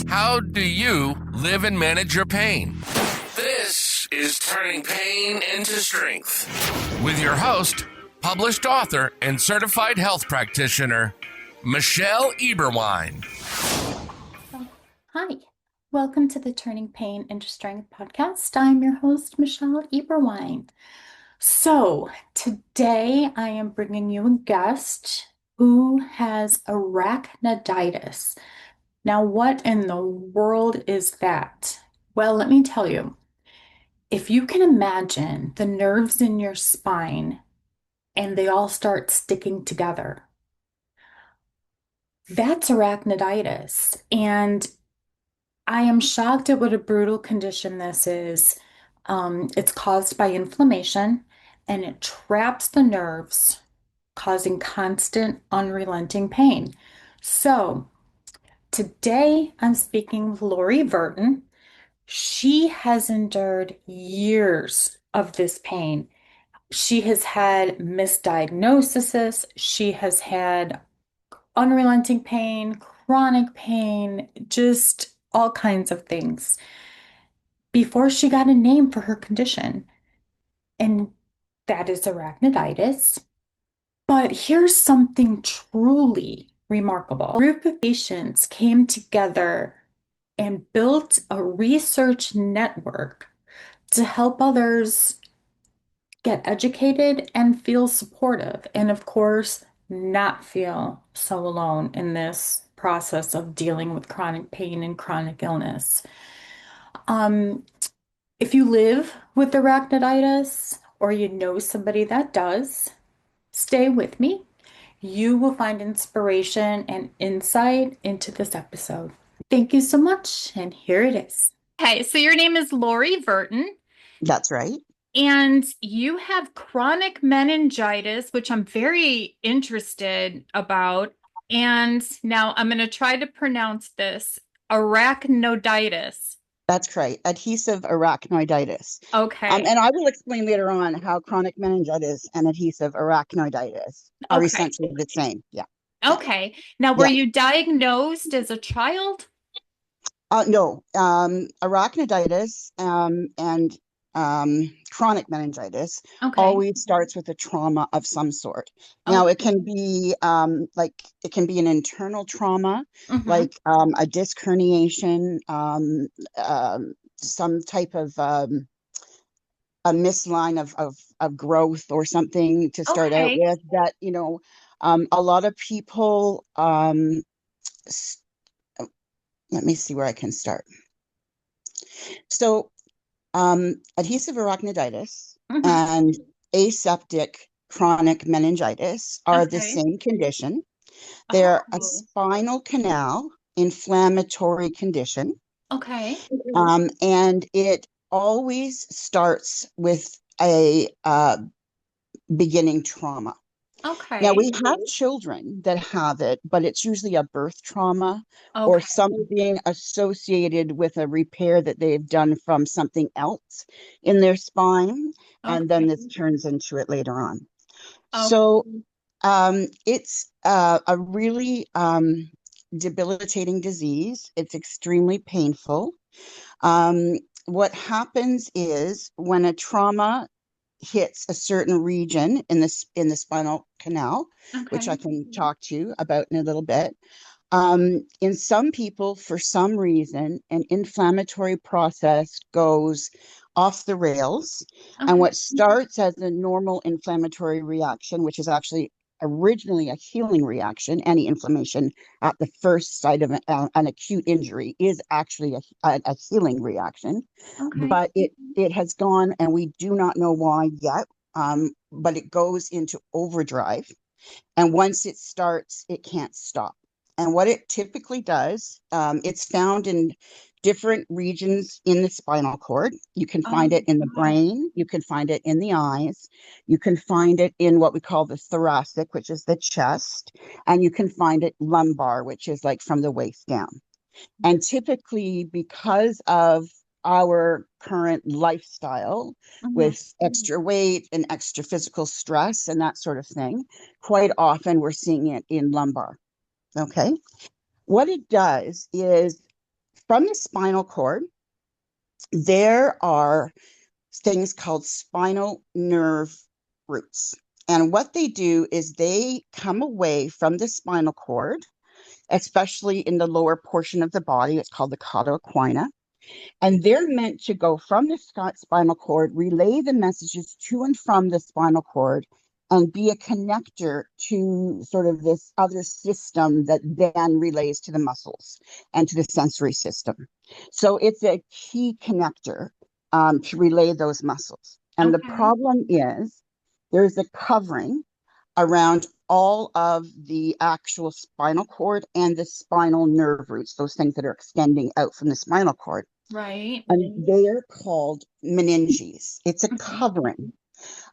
How do you live and manage your pain? This is Turning Pain into Strength with your host, published author, and certified health practitioner, Michelle Eberwein. Hi, welcome to the Turning Pain into Strength podcast. I'm your host, Michelle Eberwein. So, today I am bringing you a guest who has arachnoiditis. Now, what in the world is that? Well, let me tell you. If you can imagine the nerves in your spine and they all start sticking together, that's arachnoiditis. And I am shocked at what a brutal condition this is. It's caused by inflammation and it traps the nerves, causing constant, unrelenting pain. So, today I'm speaking with Lori Verton. She has endured years of this pain. She has had misdiagnoses. She has had unrelenting pain, chronic pain, just all kinds of things before she got a name for her condition. And that is arachnoiditis. But here's something truly remarkable. A group of patients came together and built a research network to help others get educated and feel supportive. And of course, not feel so alone in this process of dealing with chronic pain and chronic illness. Um, if you live with arachnoiditis or you know somebody that does, stay with me. You will find inspiration and insight into this episode. Thank you so much, and here it is. Okay, so your name is Lori Verton, That's right. and you have chronic meningitis, which I'm very interested about. And now I'm going to try to pronounce this arachnoiditis. That's right. Adhesive arachnoiditis. Okay. And I will explain later on how chronic meningitis and adhesive arachnoiditis are Okay. essentially the same. Yeah. Okay. Now, were you diagnosed as a child? No. Arachnoiditis and chronic meningitis always starts with a trauma of some sort. Now, it can be it can be an internal trauma, like a disc herniation, some type of a misline of growth or something to start out with that, a lot of people, let me see where I can start. So, adhesive arachnoiditis and aseptic chronic meningitis are the same condition. They're a spinal canal inflammatory condition. And it always starts with a beginning trauma. Now, we have children that have it, but it's usually a birth trauma or something associated with a repair that they've done from something else in their spine. And then this turns into it later on. So it's a really debilitating disease. It's extremely painful. What happens is when a trauma hits a certain region in the spinal canal, which I can talk to you about in a little bit. In some people, for some reason, an inflammatory process goes off the rails, and what starts as a normal inflammatory reaction, which is actually originally a healing reaction, any inflammation at the first site of an acute injury is actually a healing reaction. But it has gone, and we do not know why yet, but it goes into overdrive. And once it starts, it can't stop. And what it typically does, it's found in different regions in the spinal cord. You can find it in the brain. You can find it in the eyes. You can find it in what we call the thoracic, which is the chest. And you can find it lumbar, which is like from the waist down. And typically, because of our current lifestyle with extra weight and extra physical stress and that sort of thing, quite often we're seeing it in lumbar. Okay. What it does is From the spinal cord, there are things called spinal nerve roots. And what they do is they come away from the spinal cord, especially in the lower portion of the body. It's called the cauda equina. And they're meant to go from the spinal cord, relay the messages to and from the spinal cord, and be a connector to sort of this other system that then relays to the muscles and to the sensory system. So it's a key connector to relay those muscles. And the problem is there's a covering around all of the actual spinal cord and the spinal nerve roots, those things that are extending out from the spinal cord. Right. And they're called meninges. It's a covering.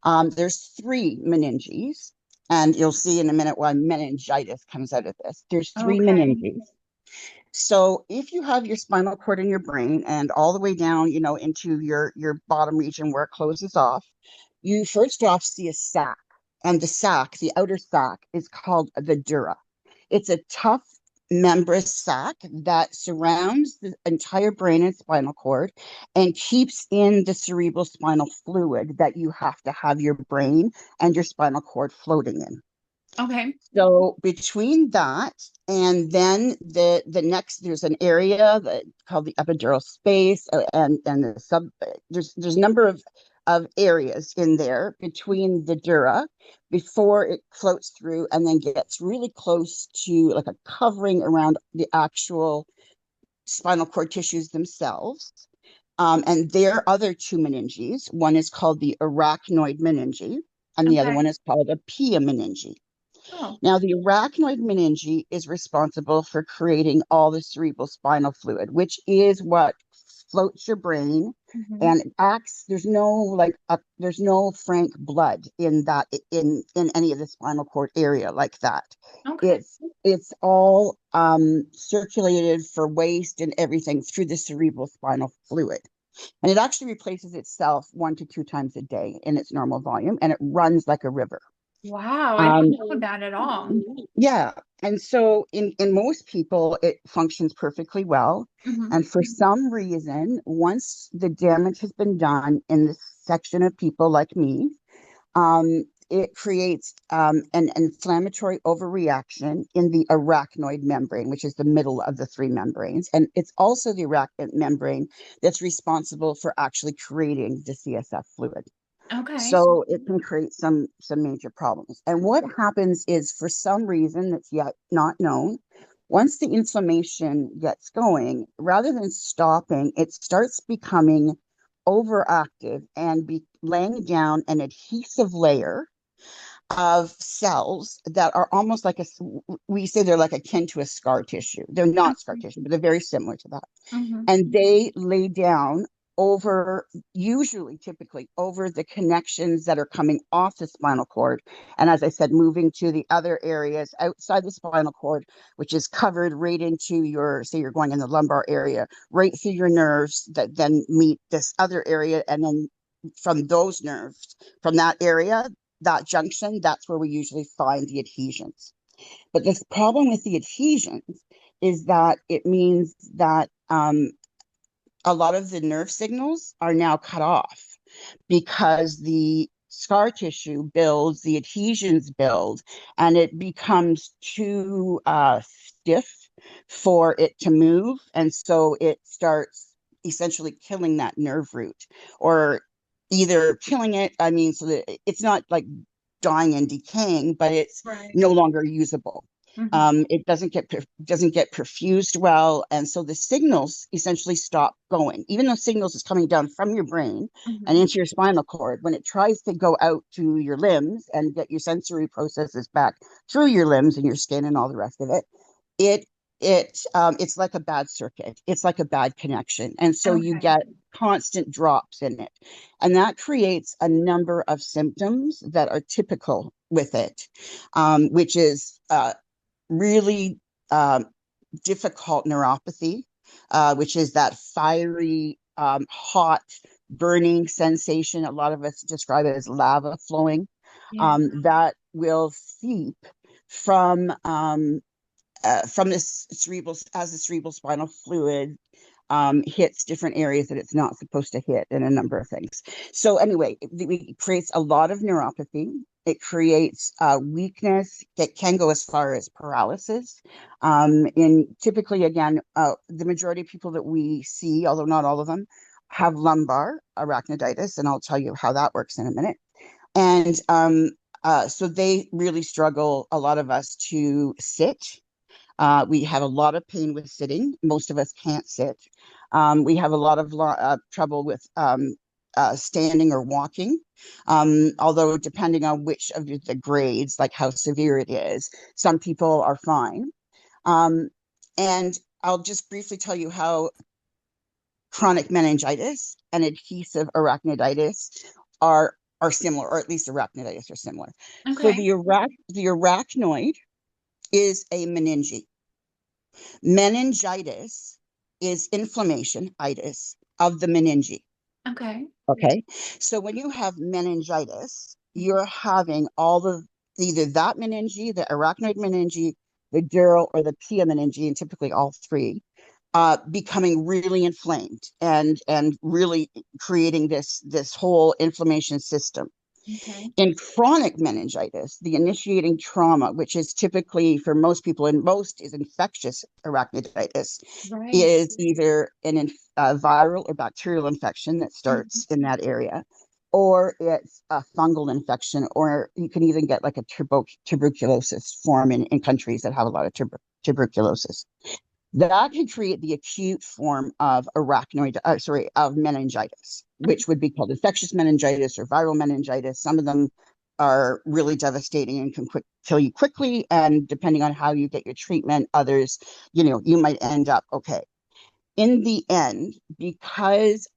There's 3 meninges, and you'll see in a minute why meningitis comes out of this. There's 3 meninges. So if you have your spinal cord in your brain and all the way down, into your bottom region where it closes off, you first off see a sac. And the sac, the outer sac, is called the dura. It's a tough membranous sac that surrounds the entire brain and spinal cord and keeps in the cerebral spinal fluid that you have to have your brain and your spinal cord floating in. Okay. So between that and then the next, there's an area called the epidural space, and there's a number of areas in there between the dura before it floats through and then gets really close to like a covering around the actual spinal cord tissues themselves. And there are other 2 meninges. One is called the arachnoid meninge, and the other one is called a pia meninge. Now, the arachnoid meninge is responsible for creating all the cerebral spinal fluid, which is what floats your brain and acts. There's no frank blood in that in any of the spinal cord area like that. It's all circulated for waste and everything through the cerebral spinal fluid. And it actually replaces itself 1 to 2 times a day in its normal volume, and it runs like a river. Wow, I didn't know that at all. Yeah. And so in most people, it functions perfectly well. And for some reason, once the damage has been done in this section of people like me, it creates an inflammatory overreaction in the arachnoid membrane, which is the middle of the 3 membranes. And it's also the arachnoid membrane that's responsible for actually creating the CSF fluid. So it can create some major problems. And what happens is, for some reason that's yet not known, once the inflammation gets going, rather than stopping, it starts becoming overactive and laying down an adhesive layer of cells that are almost like we say they're like akin to a scar tissue. They're not scar tissue, but they're very similar to that. And they lay down typically over the connections that are coming off the spinal cord. And as I said, moving to the other areas outside the spinal cord, which is covered right into say you're going in the lumbar area, right through your nerves that then meet this other area. And then from those nerves, from that area, that junction, that's where we usually find the adhesions. But this problem with the adhesions is that it means that a lot of the nerve signals are now cut off because the scar tissue builds, the adhesions build, and it becomes too stiff for it to move. And so it starts essentially killing that nerve root, or either killing it, so that it's not like dying and decaying, but it's no longer usable. It doesn't get perfused well, and so the signals essentially stop going. Even though signals is coming down from your brain and into your spinal cord, when it tries to go out to your limbs and get your sensory processes back through your limbs and your skin and all the rest of it, it's like a bad circuit. It's like a bad connection, and so you get constant drops in it, and that creates a number of symptoms that are typical with it, which is really difficult neuropathy, which is that fiery, hot, burning sensation. A lot of us describe it as lava flowing, that will seep from from this cerebral, as the cerebral spinal fluid hits different areas that it's not supposed to hit, and a number of things. So anyway, it creates a lot of neuropathy. It creates weakness that can go as far as paralysis. In typically, again, the majority of people that we see, although not all of them, have lumbar arachnoiditis, and I'll tell you how that works in a minute. And so they really struggle, a lot of us, to sit. We have a lot of pain with sitting. Most of us can't sit. We have a lot of trouble with standing or walking. Although depending on which of the grades, like how severe it is, some people are fine. And I'll just briefly tell you how chronic meningitis and adhesive arachnoiditis are similar, or at least arachnoiditis are similar. Okay. So the arachnoid is a meninge. Meningitis is inflammation, itis, of the meninge. Okay. Okay. So when you have meningitis, you're having either that meninge, the arachnoid meninge, the dural, or the pia meninge, and typically all three, becoming really inflamed and really creating this whole inflammation system. Okay. In chronic meningitis, the initiating trauma, which is typically for most people, and most is infectious arachnoiditis, right, is either a viral or bacterial infection that starts in that area, or it's a fungal infection, or you can even get like a tuberculosis form in countries that have a lot of tuberculosis. That can create the acute form of of meningitis, which would be called infectious meningitis or viral meningitis. Some of them are really devastating and can kill you quickly. And depending on how you get your treatment, others, you might end up okay. In the end, because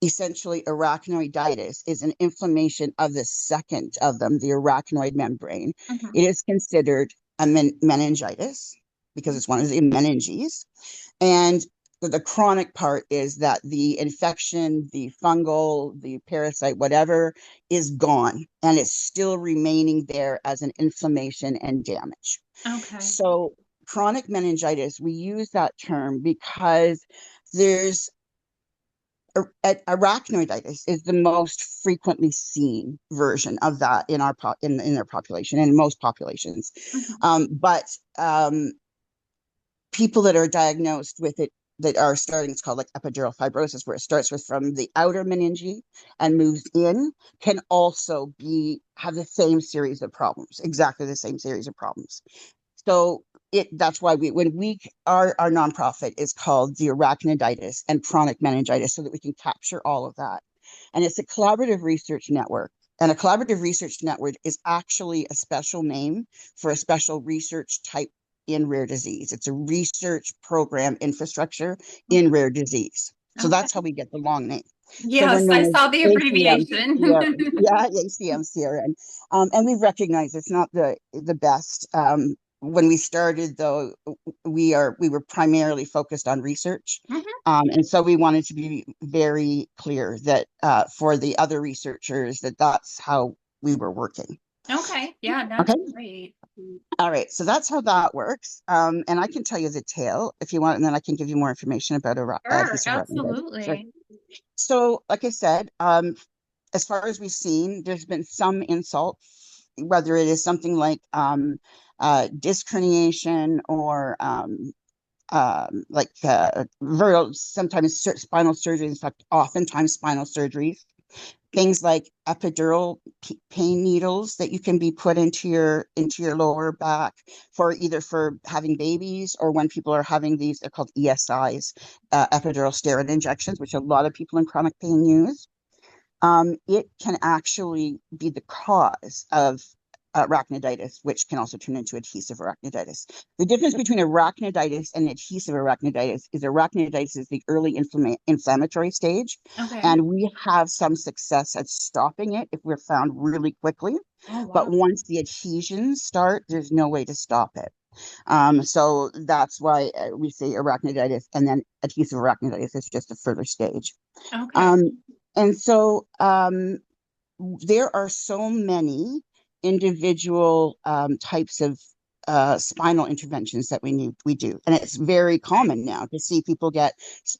essentially arachnoiditis is an inflammation of the second of them, the arachnoid membrane, it is considered a meningitis, because it's one of the meninges. And the chronic part is that the infection, the fungal, the parasite, whatever, is gone, and it's still remaining there as an inflammation and damage. Okay. So chronic meningitis, we use that term because there's arachnoiditis is the most frequently seen version of that in their population and in most populations. But people that are diagnosed with it that are starting, it's called like epidural fibrosis, where it starts from the outer meninge and moves in, can also have the same series of problems, exactly the same series of problems. So that's why our nonprofit is called the Arachnoiditis and Chronic Meningitis, so that we can capture all of that. And it's a collaborative research network. And a collaborative research network is actually a special name for a special research type in rare disease. It's a research program infrastructure in rare disease. So that's how we get the long name. Yes, I saw the abbreviation. ACM CRN. And we recognize it's not the best. When we started, though, we were primarily focused on research. And so we wanted to be very clear that for the other researchers that's how we were working. Okay. Yeah, that's great. All right. So that's how that works. And I can tell you the tale if you want, and then I can give you more information about absolutely. Sure. So, like I said, as far as we've seen, there's been some insult, whether it is something like disc herniation or sometimes spinal surgery. In fact, oftentimes spinal surgeries. Things like epidural pain needles that you can be put into your lower back for having babies, or when people are having these, they're called ESIs, epidural steroid injections, which a lot of people in chronic pain use. It can actually be the cause of arachnoiditis, which can also turn into adhesive arachnoiditis. The difference between arachnoiditis and adhesive arachnoiditis is the early inflammatory stage, and we have some success at stopping it if we're found really quickly. Oh, wow. But once the adhesions start, there's no way to stop it. So that's why we say arachnoiditis, and then adhesive arachnoiditis is just a further stage. Okay. And so there are so many individual types of spinal interventions that we do. And it's very common now to see people get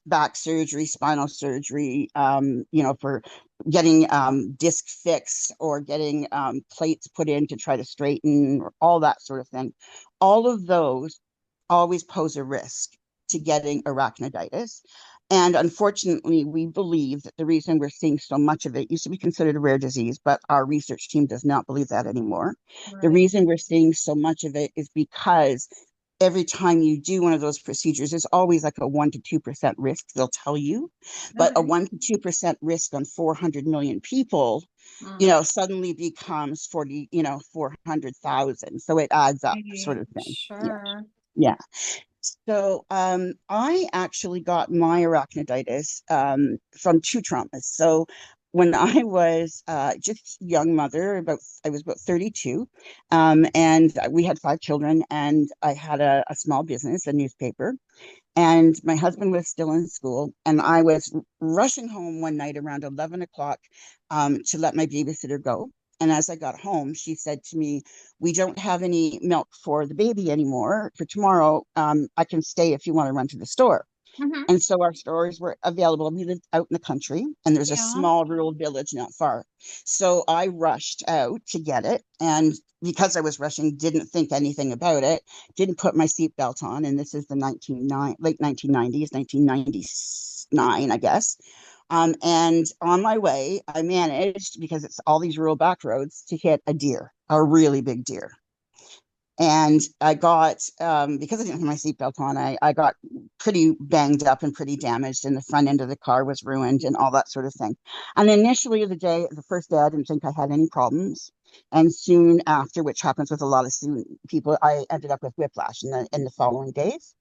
back surgery, spinal surgery, for getting disc fixed or getting plates put in to try to straighten, or all that sort of thing. All of those always pose a risk to getting arachnoiditis. And unfortunately, we believe that the reason we're seeing so much of it used to be considered a rare disease, but our research team does not believe that anymore. Right. The reason we're seeing so much of it is because every time you do one of those procedures, there's always like a 1 to 2% risk, they'll tell you. But a 1 to 2% risk on 400 million people, suddenly becomes 400,000. So it adds up, sort of thing. Sure. Yeah. So I actually got my arachnoiditis from two traumas. So when I was just a young mother, I was about 32, and we had 5 children, and I had a small business, a newspaper, and my husband was still in school, and I was rushing home one night around 11 o'clock to let my babysitter go. And as I got home, she said to me, "We don't have any milk for the baby anymore for tomorrow. I can stay if you want to run to the store." Mm-hmm. And so our stores were available. We lived out in the country, and there's a small rural village not far. So I rushed out to get it. And because I was rushing, didn't think anything about it, didn't put my seatbelt on. And this is the late 1990s, 1999, I guess. And on my way, I managed, because it's all these rural back roads, to hit a deer, a really big deer. And I got, because I didn't have my seatbelt on, I got pretty banged up and pretty damaged, and the front end of the car was ruined and all that sort of thing. And initially, the first day, I didn't think I had any problems. And soon after, which happens with a lot of people, I ended up with whiplash in the following days.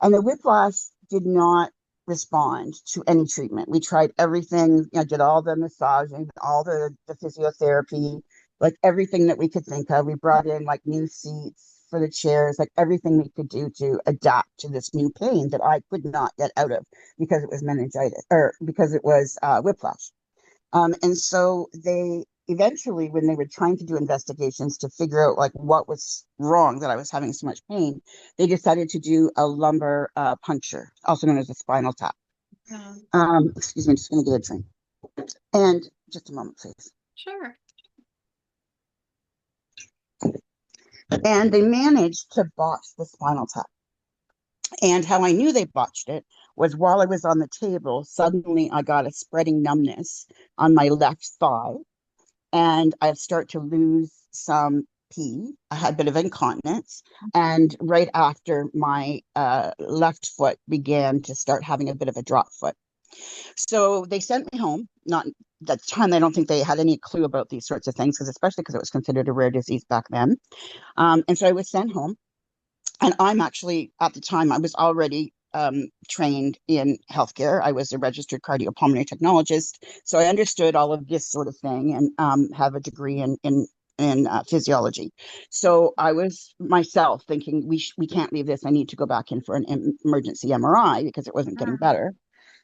And the whiplash did not respond to any treatment. We tried everything, did all the massaging, all the physiotherapy, like everything that we could think of. We brought in like new seats for the chairs, like everything we could do to adapt to this new pain that I could not get out of because it was meningitis, or because it was whiplash. And so they eventually, when they were trying to do investigations to figure out like what was wrong that I was having so much pain, they decided to do a lumbar puncture, also known as a spinal tap. Excuse me, I'm just going to get a drink. And just a moment, please. Sure. And they managed to botch the spinal tap. And how I knew they botched it was while I was on the table, suddenly I got a spreading numbness on my left thigh, and I'd start to lose some pee. I had a bit of incontinence, and right after, my left foot began to start having a bit of a drop foot. So they sent me home. Not at the time, I don't think they had any clue about these sorts of things, especially because it was considered a rare disease back then. And so I was sent home. And I'm actually, at the time, I was already trained in healthcare. I was a registered cardiopulmonary technologist. So I understood all of this sort of thing, and have a degree in physiology. So I was myself thinking, we can't leave this. I need to go back in for an emergency MRI because it wasn't getting better.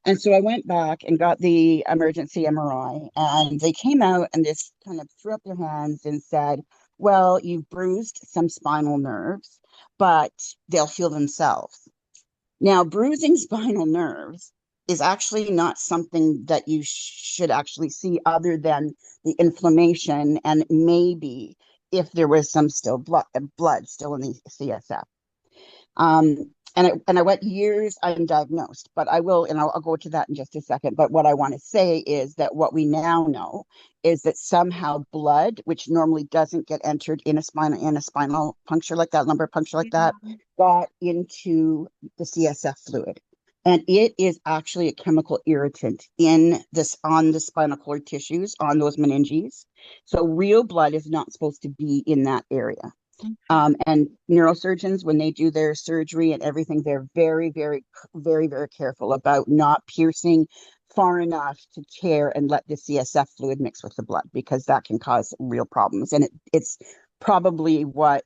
And so I went back and got the emergency MRI, and they came out and just kind of threw up their hands and said, "Well, you've bruised some spinal nerves, but they'll heal themselves." Now, bruising spinal nerves is actually not something that you should actually see, other than the inflammation, and maybe if there was some still blood still in the CSF. And I went years undiagnosed, but I will, and I'll go to that in just a second. But what I want to say is that what we now know is that somehow blood, which normally doesn't get entered in a spinal puncture like that, lumbar puncture like that, got into the CSF fluid. And it is actually a chemical irritant on the spinal cord tissues, on those meninges. So real blood is not supposed to be in that area. And neurosurgeons, when they do their surgery and everything, they're very, very, very, very careful about not piercing far enough to tear and let the CSF fluid mix with the blood, because that can cause real problems. And it's probably what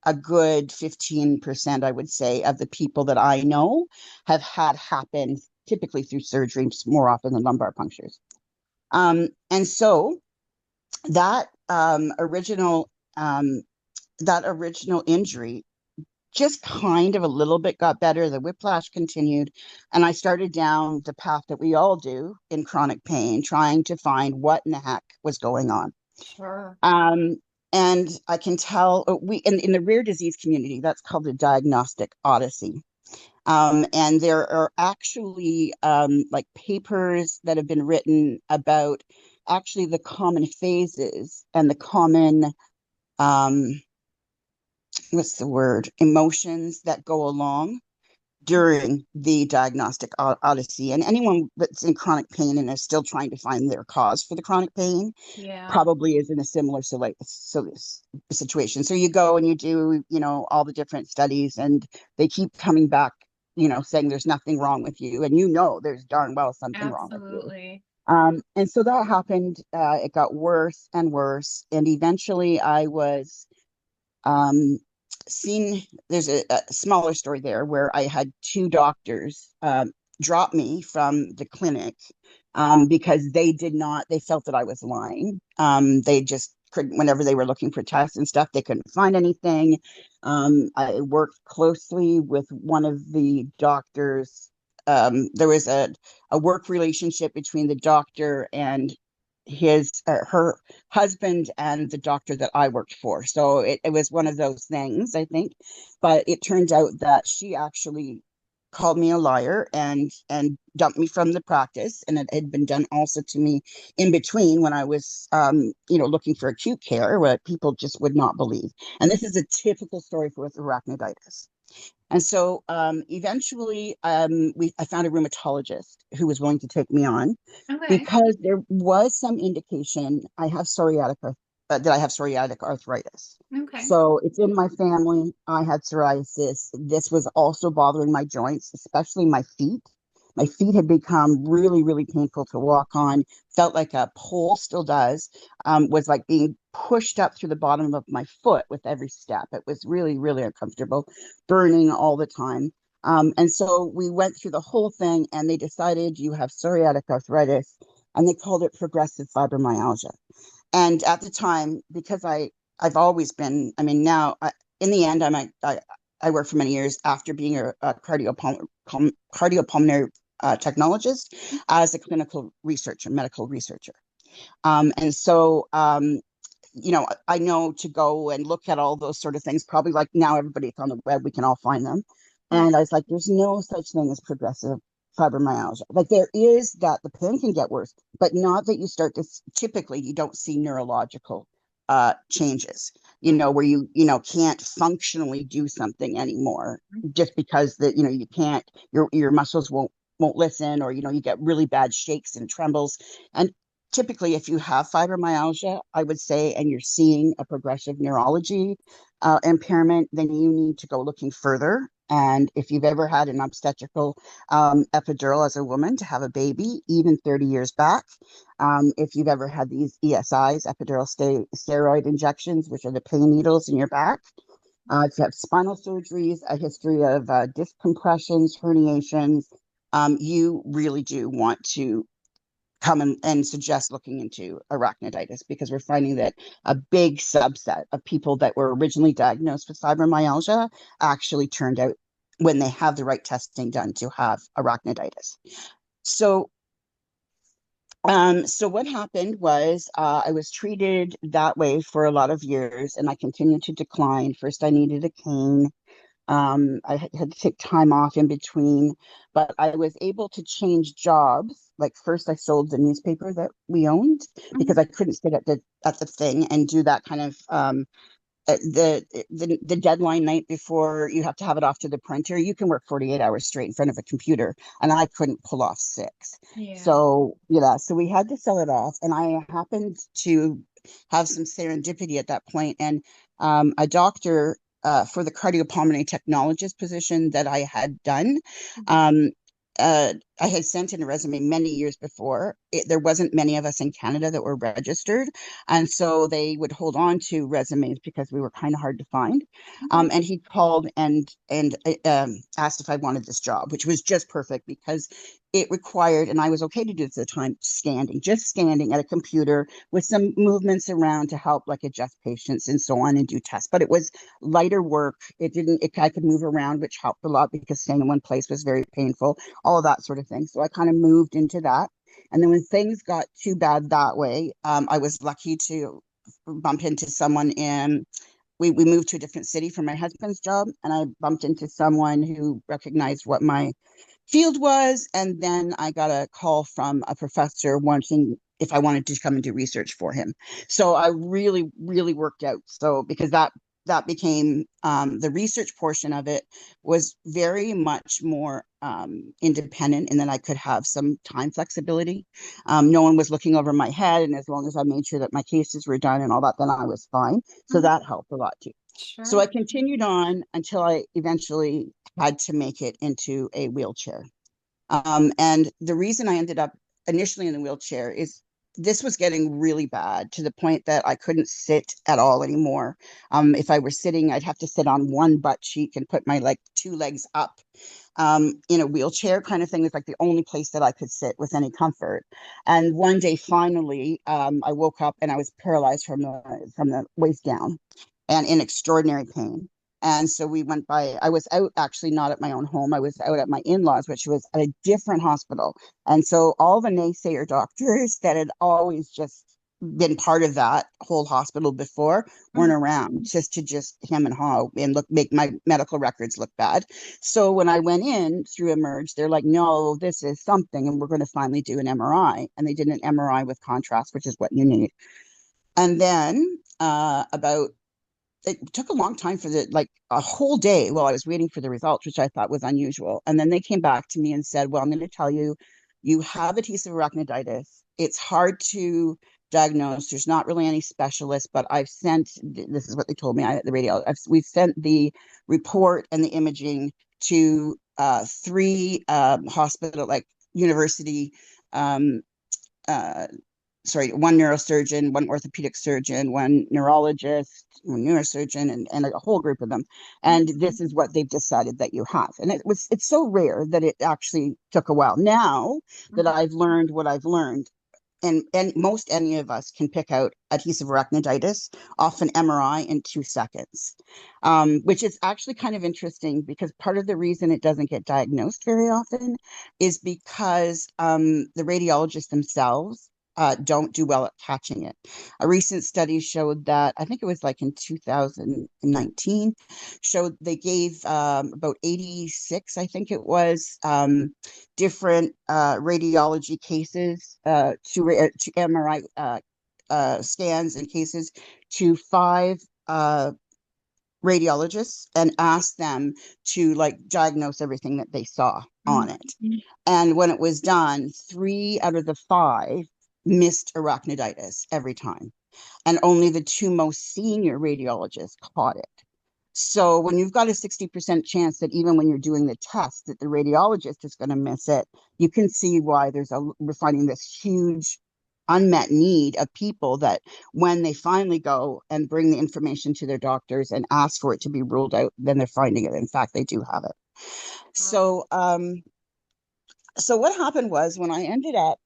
a good 15%, I would say, of the people that I know have had happen, typically through surgery, more often than lumbar punctures. And so that original that original injury just kind of a little bit got better. The whiplash continued, and I started down the path that we all do in chronic pain, trying to find what in the heck was going on. Sure. And I can tell we in the rare disease community, that's called the diagnostic odyssey. And there are actually like papers that have been written about actually the common phases and the common what's the word, emotions that go along during the diagnostic odyssey. And anyone that's in chronic pain and is still trying to find their cause for the chronic pain probably is in a similar situation. So you go and you do, all the different studies, and they keep coming back, saying there's nothing wrong with you. And there's darn well something wrong with you. Absolutely. And so that happened. It got worse and worse. And eventually I was seen. There's a smaller story there where I had two doctors drop me from the clinic because they felt that I was lying. They just couldn't, whenever they were looking for tests and stuff, they couldn't find anything. I worked closely with one of the doctors. There was a work relationship between the doctor and her husband and the doctor that I worked for. So it was one of those things, I think. But it turned out that she actually called me a liar and dumped me from the practice, and it had been done also to me in between when I was looking for acute care, where people just would not believe. And this is a typical story for with arachnoiditis. And so eventually I found a rheumatologist who was willing to take me on because there was some indication that I have psoriatic arthritis. So it's in my family. I had psoriasis. This was also bothering my joints, especially my feet. My feet had become really, really painful to walk on, felt like a pole, still does, was like being pushed up through the bottom of my foot with every step. It was really, really uncomfortable, burning all the time. And so we went through the whole thing, and they decided you have psoriatic arthritis, and they called it progressive fibromyalgia. And at the time, because I've always been, now in the end, I worked for many years after being a cardiopulmonary technologist as a clinical researcher, medical researcher. And so, I know to go and look at all those sort of things, probably like now everybody's on the web, we can all find them. And I was like, there's no such thing as progressive fibromyalgia. Like there is that the pain can get worse, but not that you start to, typically you don't see neurological changes, where you can't functionally do something anymore just because that, you can't, your muscles won't listen, or, you get really bad shakes and trembles. And typically if you have fibromyalgia, I would say, and you're seeing a progressive neurology impairment, then you need to go looking further. And if you've ever had an obstetrical epidural as a woman to have a baby, even 30 years back, if you've ever had these ESIs, epidural steroid injections, which are the pain needles in your back, if you have spinal surgeries, a history of disc compressions, herniations, you really do want to come and suggest looking into arachnoiditis, because we're finding that a big subset of people that were originally diagnosed with fibromyalgia actually turned out, when they have the right testing done, to have arachnoiditis. So what happened was I was treated that way for a lot of years, and I continued to decline. First, I needed a cane. I had to take time off in between, but I was able to change jobs. Like first I sold the newspaper that we owned because I couldn't sit at the thing and do that kind of the deadline night before you have to have it off to the printer. You can work 48 hours straight in front of a computer, and I couldn't pull off 6. So we had to sell it off, and I happened to have some serendipity at that point, and a doctor for the cardiopulmonary technologist position that I had done. I had sent in a resume many years before. There wasn't many of us in Canada that were registered, and so they would hold on to resumes because we were kind of hard to find. And he called and asked if I wanted this job, which was just perfect because it required, and I was okay to do this at the time, just standing at a computer with some movements around to help like adjust patients and so on and do tests. But it was lighter work. I could move around, which helped a lot because staying in one place was very painful, all of that sort of thing. So I kind of moved into that. And then when things got too bad that way, I was lucky to bump into someone we moved to a different city for my husband's job, and I bumped into someone who recognized what my field was. And then I got a call from a professor wanting if I wanted to come and do research for him. So I really, really worked out. So because that became the research portion of it was very much more independent, and then I could have some time flexibility. No one was looking over my head, and as long as I made sure that my cases were done and all that, then I was fine. So that helped a lot too. Sure. So I continued on until I eventually had to make it into a wheelchair. And the reason I ended up initially in the wheelchair is this was getting really bad to the point that I couldn't sit at all anymore. If I were sitting, I'd have to sit on one butt cheek and put my two legs up. In a wheelchair kind of thing is like the only place that I could sit with any comfort. And one day, finally, I woke up and I was paralyzed from the waist down and in extraordinary pain. And so we went by, I was out actually not at my own home. I was out at my in-laws, which was at a different hospital. And so all the naysayer doctors that had always just been part of that whole hospital before weren't around, just hem and haw and make my medical records look bad. So when I went in through Emerge, they're like, no, this is something, and we're going to finally do an MRI. And they did an MRI with contrast, which is what you need. And then it took a long time for a whole day while I was waiting for the results, which I thought was unusual. And then they came back to me and said, well, I'm going to tell you, you have adhesive arachnoiditis. It's hard to diagnose. There's not really any specialists, but this is what they told me, the radiologist, we've sent the report and the imaging to 3 hospital, like university, one neurosurgeon, one orthopedic surgeon, one neurologist, one neurosurgeon, and a whole group of them. And this is what they've decided that you have. And it's so rare that it actually took a while. Now that I've learned what I've learned, and most any of us can pick out adhesive arachnoiditis off an MRI in 2 seconds, which is actually kind of interesting because part of the reason it doesn't get diagnosed very often is because the radiologists themselves don't do well at catching it. A recent study showed that, I think it was like in 2019, showed they gave about 86, I think it was, different radiology cases to MRI scans and cases to 5 radiologists and asked them to diagnose everything that they saw on it. And when it was done, 3 out of the 5 missed arachnoiditis every time. And only the 2 most senior radiologists caught it. So when you've got a 60% chance that even when you're doing the test that the radiologist is going to miss it, you can see why we're finding this huge unmet need of people that when they finally go and bring the information to their doctors and ask for it to be ruled out, then they're finding it. In fact, they do have it. So what happened was when I ended up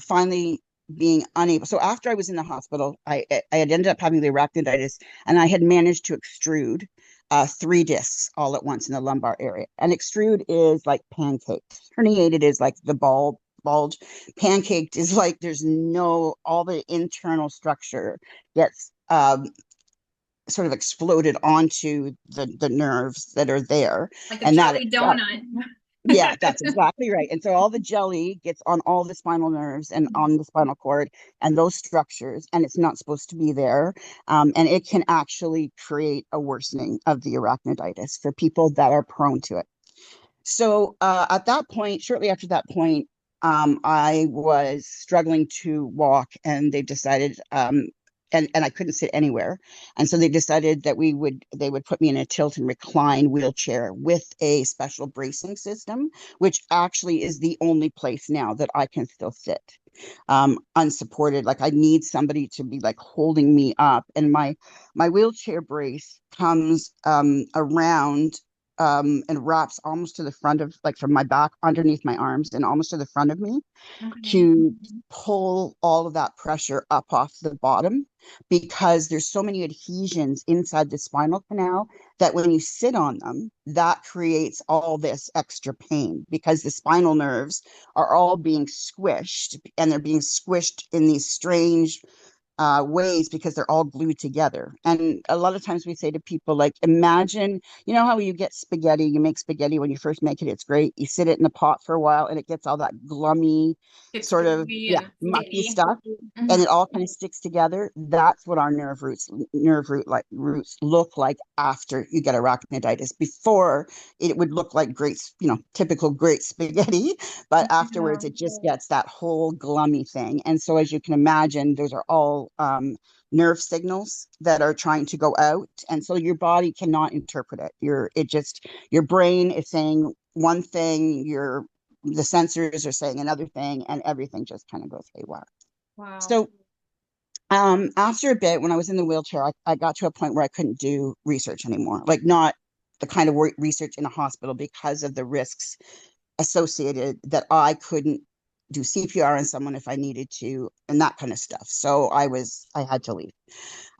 finally being unable, so after I was in the hospital, I had ended up having the arachnoiditis, and I had managed to extrude 3 discs all at once in the lumbar area. And extrude is like pancaked. Herniated is like the bulge. Pancaked is like all the internal structure gets sort of exploded onto the nerves that are there. Like a jelly donut. Yeah, that's exactly right. And so all the jelly gets on all the spinal nerves and on the spinal cord and those structures, and it's not supposed to be there. And it can actually create a worsening of the arachnoiditis for people that are prone to it. So at that point, shortly after that point, I was struggling to walk, and they decided, and I couldn't sit anywhere. And so they decided that they would put me in a tilt and recline wheelchair with a special bracing system, which actually is the only place now that I can still sit unsupported. Like I need somebody to be holding me up. And my wheelchair brace comes around and wraps almost to the front of, like, from my back underneath my arms and almost to the front of me, Okay. to pull all of that pressure up off the bottom, because there's so many adhesions inside the spinal canal that when you sit on them, that creates all this extra pain, because the spinal nerves are all being squished, and they're being squished in these strange ways, because they're all glued together. And a lot of times we say to people, like, imagine, you know how you get spaghetti, you make spaghetti when you first make it, it's great. You sit it in the pot for a while and it gets all that glummy, It's sort of, gooey yeah, and mucky sticky. stuff. And it all kind of sticks together. That's what our roots look like after you get arachnoiditis. Before, it would look like great, typical great spaghetti, but afterwards Yeah. it just gets that whole glummy thing. And so, as you can imagine, those are all nerve signals that are trying to go out, and so your body cannot interpret it. Your brain is saying one thing, the sensors are saying another thing, and everything just kind of goes haywire. Wow. So after a bit, when I was in the wheelchair, I got to a point where I couldn't do research anymore, like not the kind of research in a hospital, because of the risks associated, that I couldn't do CPR on someone if I needed to, and that kind of stuff. So I had to leave.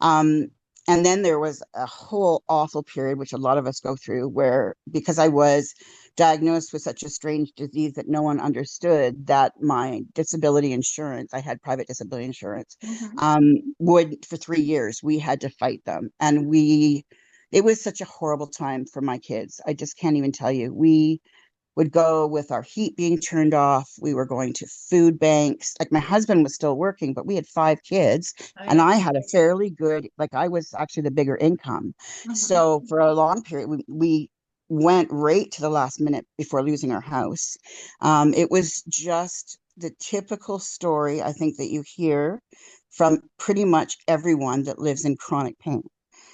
Um, and then there was a whole awful period, which a lot of us go through, where, because I was diagnosed with such a strange disease that no one understood, that my disability insurance, I had private disability insurance, would, for 3 years, we had to fight them. And it was such a horrible time for my kids. I just can't even tell you. We would go with our heat being turned off. We were going to food banks. Like, my husband was still working, but we had 5 kids, and I had a fairly good, like, I was actually the bigger income. So for a long period, we went right to the last minute before losing our house. It was just the typical story, I think, that you hear from pretty much everyone that lives in chronic pain.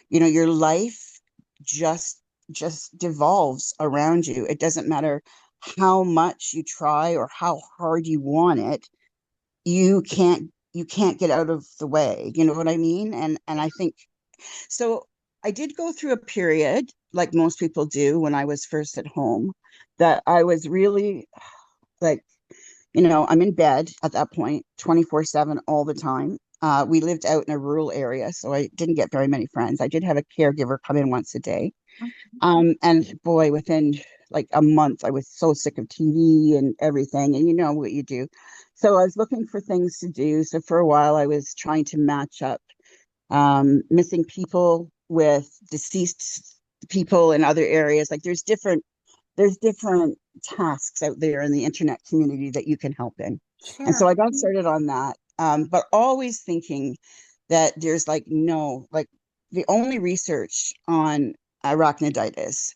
Your life just devolves around you. It doesn't matter how much you try or how hard you want it. You can't get out of the way. You know what I mean? And I think so. I did go through a period, like most people do, when I was first at home, that I was really, like, I'm in bed at that point 24/7 all the time. We lived out in a rural area, so I didn't get very many friends. I did have a caregiver come in once a day. And boy, within like a month, I was so sick of TV and everything. And you know what you do. So I was looking for things to do. So for a while, I was trying to match up missing people with deceased people in other areas. Like, there's different tasks out there in the internet community that you can help in. And so Sure. I got started on that, but always thinking that there's, like, no, like, the only research on arachnoiditis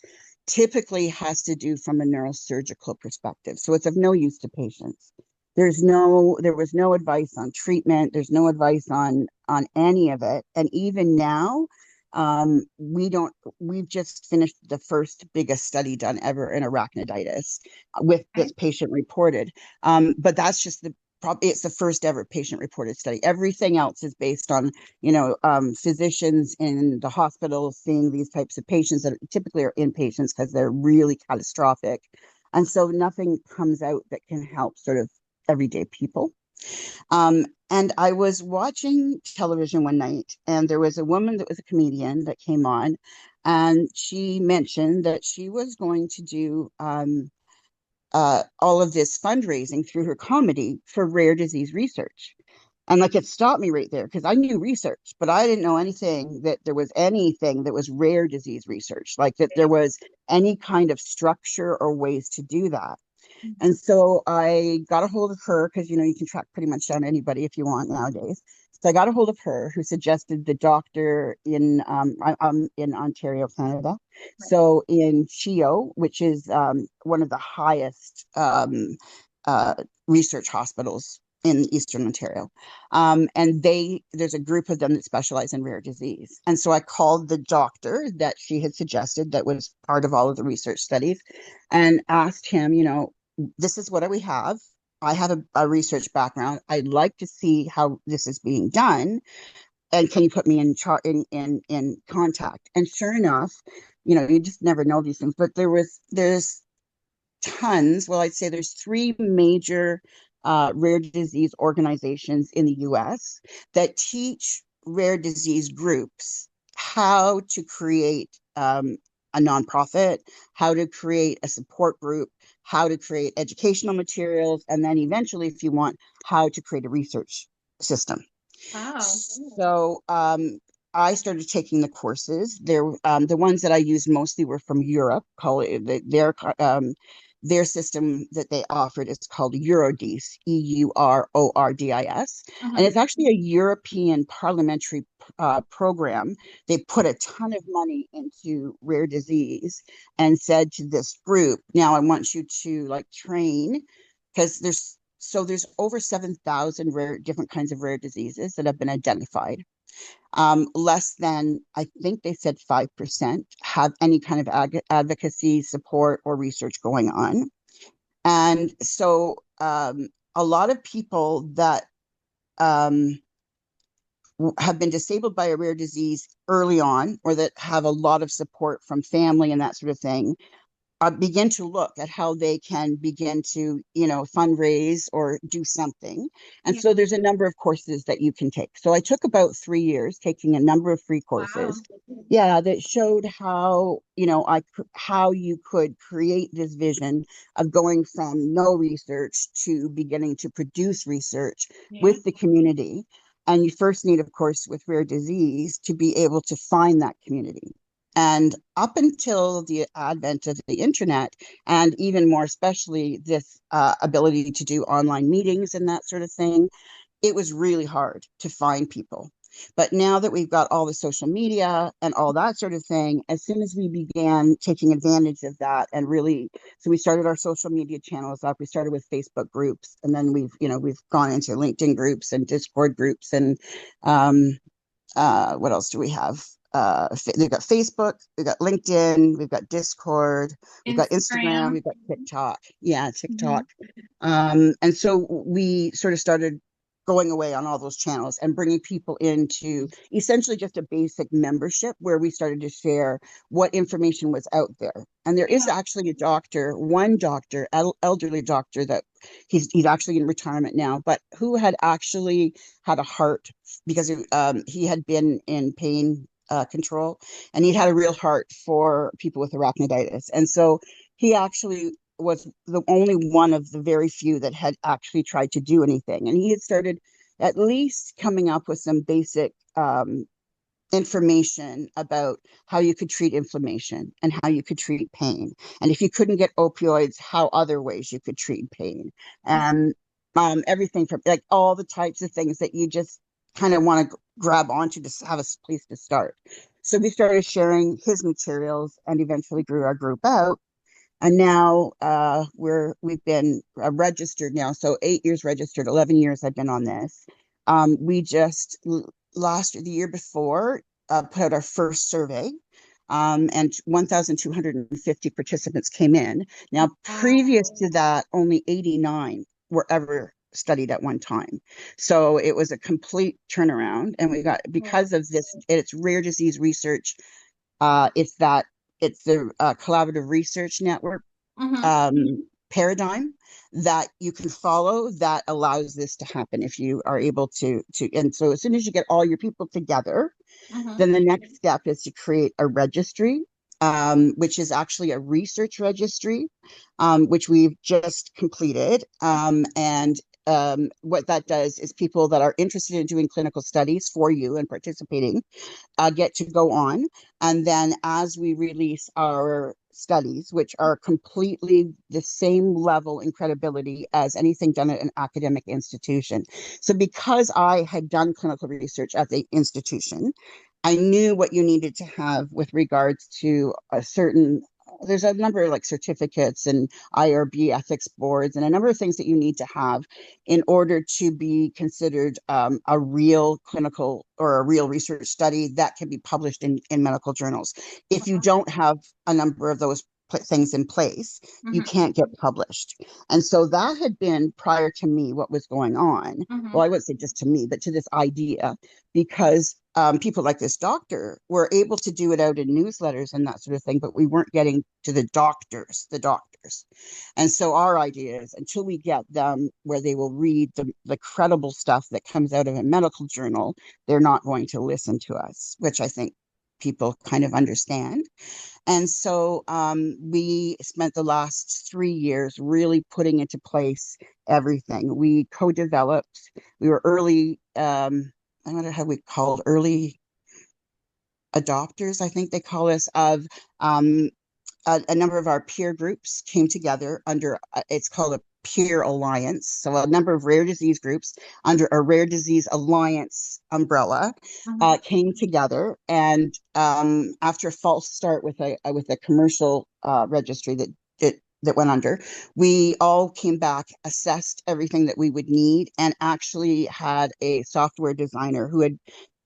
typically has to do from a neurosurgical perspective. So it's of no use to patients. There was no advice on treatment. There's no advice on any of it. And even now, we've just finished the first biggest study done ever in arachnoiditis with this patient reported. But that's just it's the first ever patient reported study. Everything else is based on, physicians in the hospital seeing these types of patients that typically are inpatients because they're really catastrophic. And so nothing comes out that can help sort of everyday people. And I was watching television one night, and there was a woman that was a comedian that came on, and she mentioned that she was going to do all of this fundraising through her comedy for rare disease research. And, like, it stopped me right there, because I knew research, but I didn't know anything that there was anything that was rare disease research, like that there was any kind of structure or ways to do that. And so I got a hold of her, because, you can track pretty much down anybody if you want nowadays. So I got a hold of her, who suggested the doctor in Ontario, Canada. So in CHEO, which is one of the highest uh, research hospitals in Eastern Ontario. And there's a group of them that specialize in rare disease. And so I called the doctor that she had suggested, that was part of all of the research studies, and asked him, this is what we have. I have a research background. I'd like to see how this is being done. And can you put me in contact? And sure enough, you just never know these things. But there's tons. Well, I'd say there's three major rare disease organizations in the US that teach rare disease groups how to create a nonprofit, how to create a support group, how to create educational materials, and then eventually, if you want, how to create a research system. Wow. So I started taking the courses. The ones that I used mostly were from Europe. Their system that they offered is called Eurodis, EURORDIS, and it's actually a European parliamentary program. They put a ton of money into rare disease and said to this group, "Now I want you to like train, because there's over 7,000 different kinds of rare diseases that have been identified. Less than, I think they said 5% have any kind of advocacy, support, or research going on. And so a lot of people that have been disabled by a rare disease early on, or that have a lot of support from family and that sort of thing, begin to look at how they can begin to, fundraise or do something. And so there's a number of courses that you can take. So I took about 3 years taking a number of free courses. Wow. Yeah, that showed how, how you could create this vision of going from no research to beginning to produce research with the community. And you first need, of course, with rare disease, to be able to find that community. And up until the advent of the internet, and even more especially this ability to do online meetings and that sort of thing, it was really hard to find people. But now that we've got all the social media and all that sort of thing, as soon as we began taking advantage of that and really, so we started our social media channels up. We started with Facebook groups, and then we've gone into LinkedIn groups and Discord groups, and what else do we have? They've got Facebook, we've got LinkedIn, we've got Discord, we've got Instagram, we've got TikTok. Yeah, TikTok. And so we sort of started going away on all those channels and bringing people into essentially just a basic membership, where we started to share what information was out there. And there is actually one doctor, elderly doctor, that he's actually in retirement now, but who had actually had a heart, because he had been in pain control, and he'd had a real heart for people with arachnoiditis. And so he actually was the only one of the very few that had actually tried to do anything. And he had started at least coming up with some basic information about how you could treat inflammation and how you could treat pain. And if you couldn't get opioids, how other ways you could treat pain. And everything from like all the types of things that you just kind of want to grab onto to have a place to start. So we started sharing his materials and eventually grew our group out. And now we've been registered now. So 8 years registered, 11 years I've been on this. We just the year before, put out our first survey, and 1,250 participants came in. Now, previous to that, only 89 were ever studied at one time. So it was a complete turnaround. And we got, because of this, it's rare disease research. It's the collaborative research network paradigm that you can follow that allows this to happen if you are able to. And so as soon as you get all your people together, then the next step is to create a registry, which is actually a research registry, which we've just completed. And what that does is people that are interested in doing clinical studies for you and participating get to go on. And then as we release our studies, which are completely the same level in credibility as anything done at an academic institution. So because I had done clinical research at the institution, I knew what you needed to have with regards to there's a number of like certificates and IRB ethics boards and a number of things that you need to have in order to be considered a real clinical or a real research study that can be published in medical journals. If you don't have a number of those things in place, you can't get published. And so that had been, prior to me, what was going on. Well, I wouldn't say just to me, but to this idea, because people like this doctor were able to do it out in newsletters and that sort of thing, but we weren't getting to the doctors. And so our idea is until we get them where they will read the credible stuff that comes out of a medical journal, they're not going to listen to us, which I think people kind of understand. And so we spent the last 3 years really putting into place everything. We co-developed, we were early, I wonder how we called early adopters, I think they call us, of a number of our peer groups came together under, it's called a peer alliance. So a number of rare disease groups under a rare disease alliance umbrella came together. And after a false start with a commercial registry that went under, we all came back, assessed everything that we would need, and actually had a software designer who had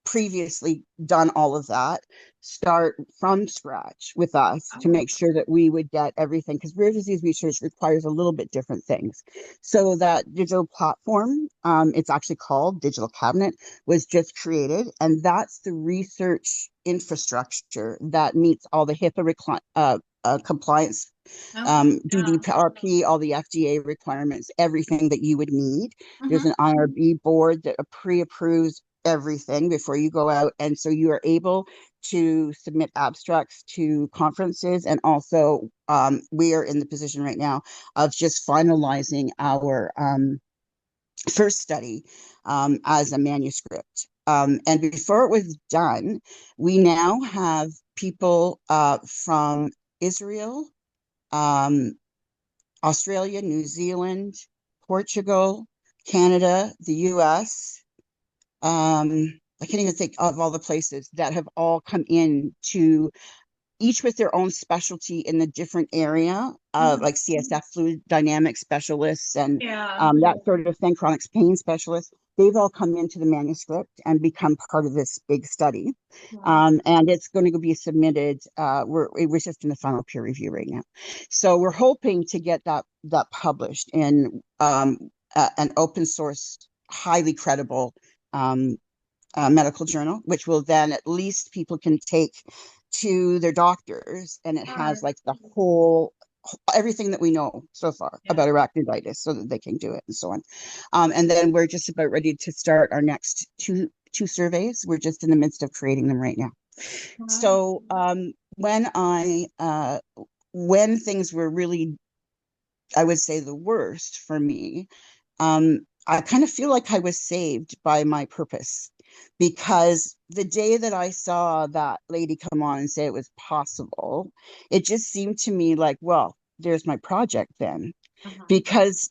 previously done all of that start from scratch with us to make sure that we would get everything, because rare disease research requires a little bit different things. So that digital platform, it's actually called Digital Cabinet, was just created, and that's the research infrastructure that meets all the HIPAA compliance, GDPR, all the FDA requirements, everything that you would need. There's an IRB board that pre-approves everything before you go out, and so you are able to submit abstracts to conferences. And also we are in the position right now of just finalizing our first study as a manuscript, and before it was done, we now have people from Israel, Australia, New Zealand, Portugal, Canada, the US, I can't even think of all the places that have all come in to each with their own specialty in the different area, like CSF fluid dynamics specialists and that sort of thing, chronic pain specialists. They've all come into the manuscript and become part of this big study. And it's going to be submitted. We're just in the final peer review right now. So we're hoping to get that published in an open source, highly credible medical journal, which will then at least people can take to their doctors, and it has like the whole everything that we know so far about arachnoiditis, so that they can do it and so on. And then we're just about ready to start our next two surveys. We're just in the midst of creating them right now. So when things were really, I would say, the worst for me, I kind of feel like I was saved by my purpose, because the day that I saw that lady come on and say it was possible, it just seemed to me like, well, there's my project then. Because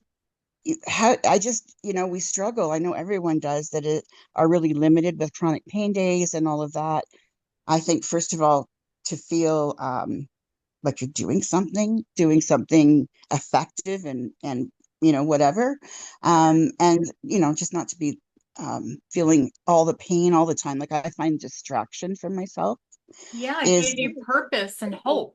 I just, we struggle. I know everyone does that are really limited with chronic pain days and all of that. I think, first of all, to feel like you're doing something effective and whatever. And, just not to be feeling all the pain all the time. Like, I find distraction from myself. Yeah, it gave you purpose and hope.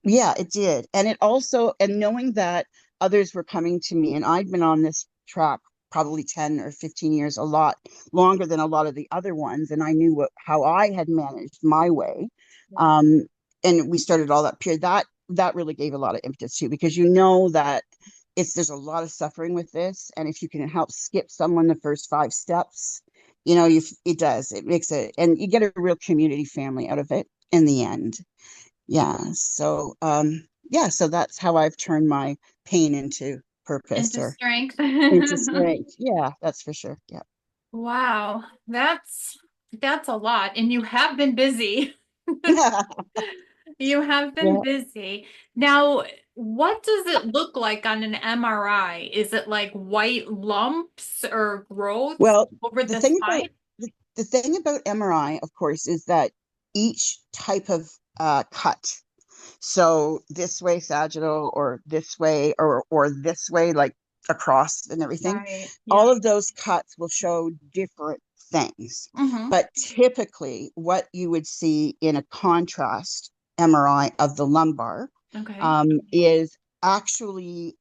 Yeah, it did. And it also, and knowing that others were coming to me, and I'd been on this track probably 10 or 15 years, a lot longer than a lot of the other ones. And I knew how I had managed my way. And we started all that period. That really gave a lot of impetus too, because that there's a lot of suffering with this, and if you can help skip someone the first 5 steps, it makes it, and you get a real community family out of it in the end. So that's how I've turned my pain into purpose, into strength. Into strength. Yeah, that's for sure. Yeah. Wow, that's a lot, and you have been busy. You have been busy. Now, what does it look like on an MRI? Is it like white lumps or growths over the side? The thing about MRI, of course, is that each type of cut, so this way sagittal, or this way, or this way, like across and everything, all of those cuts will show different things. But typically what you would see in a contrast MRI of the lumbar is actually,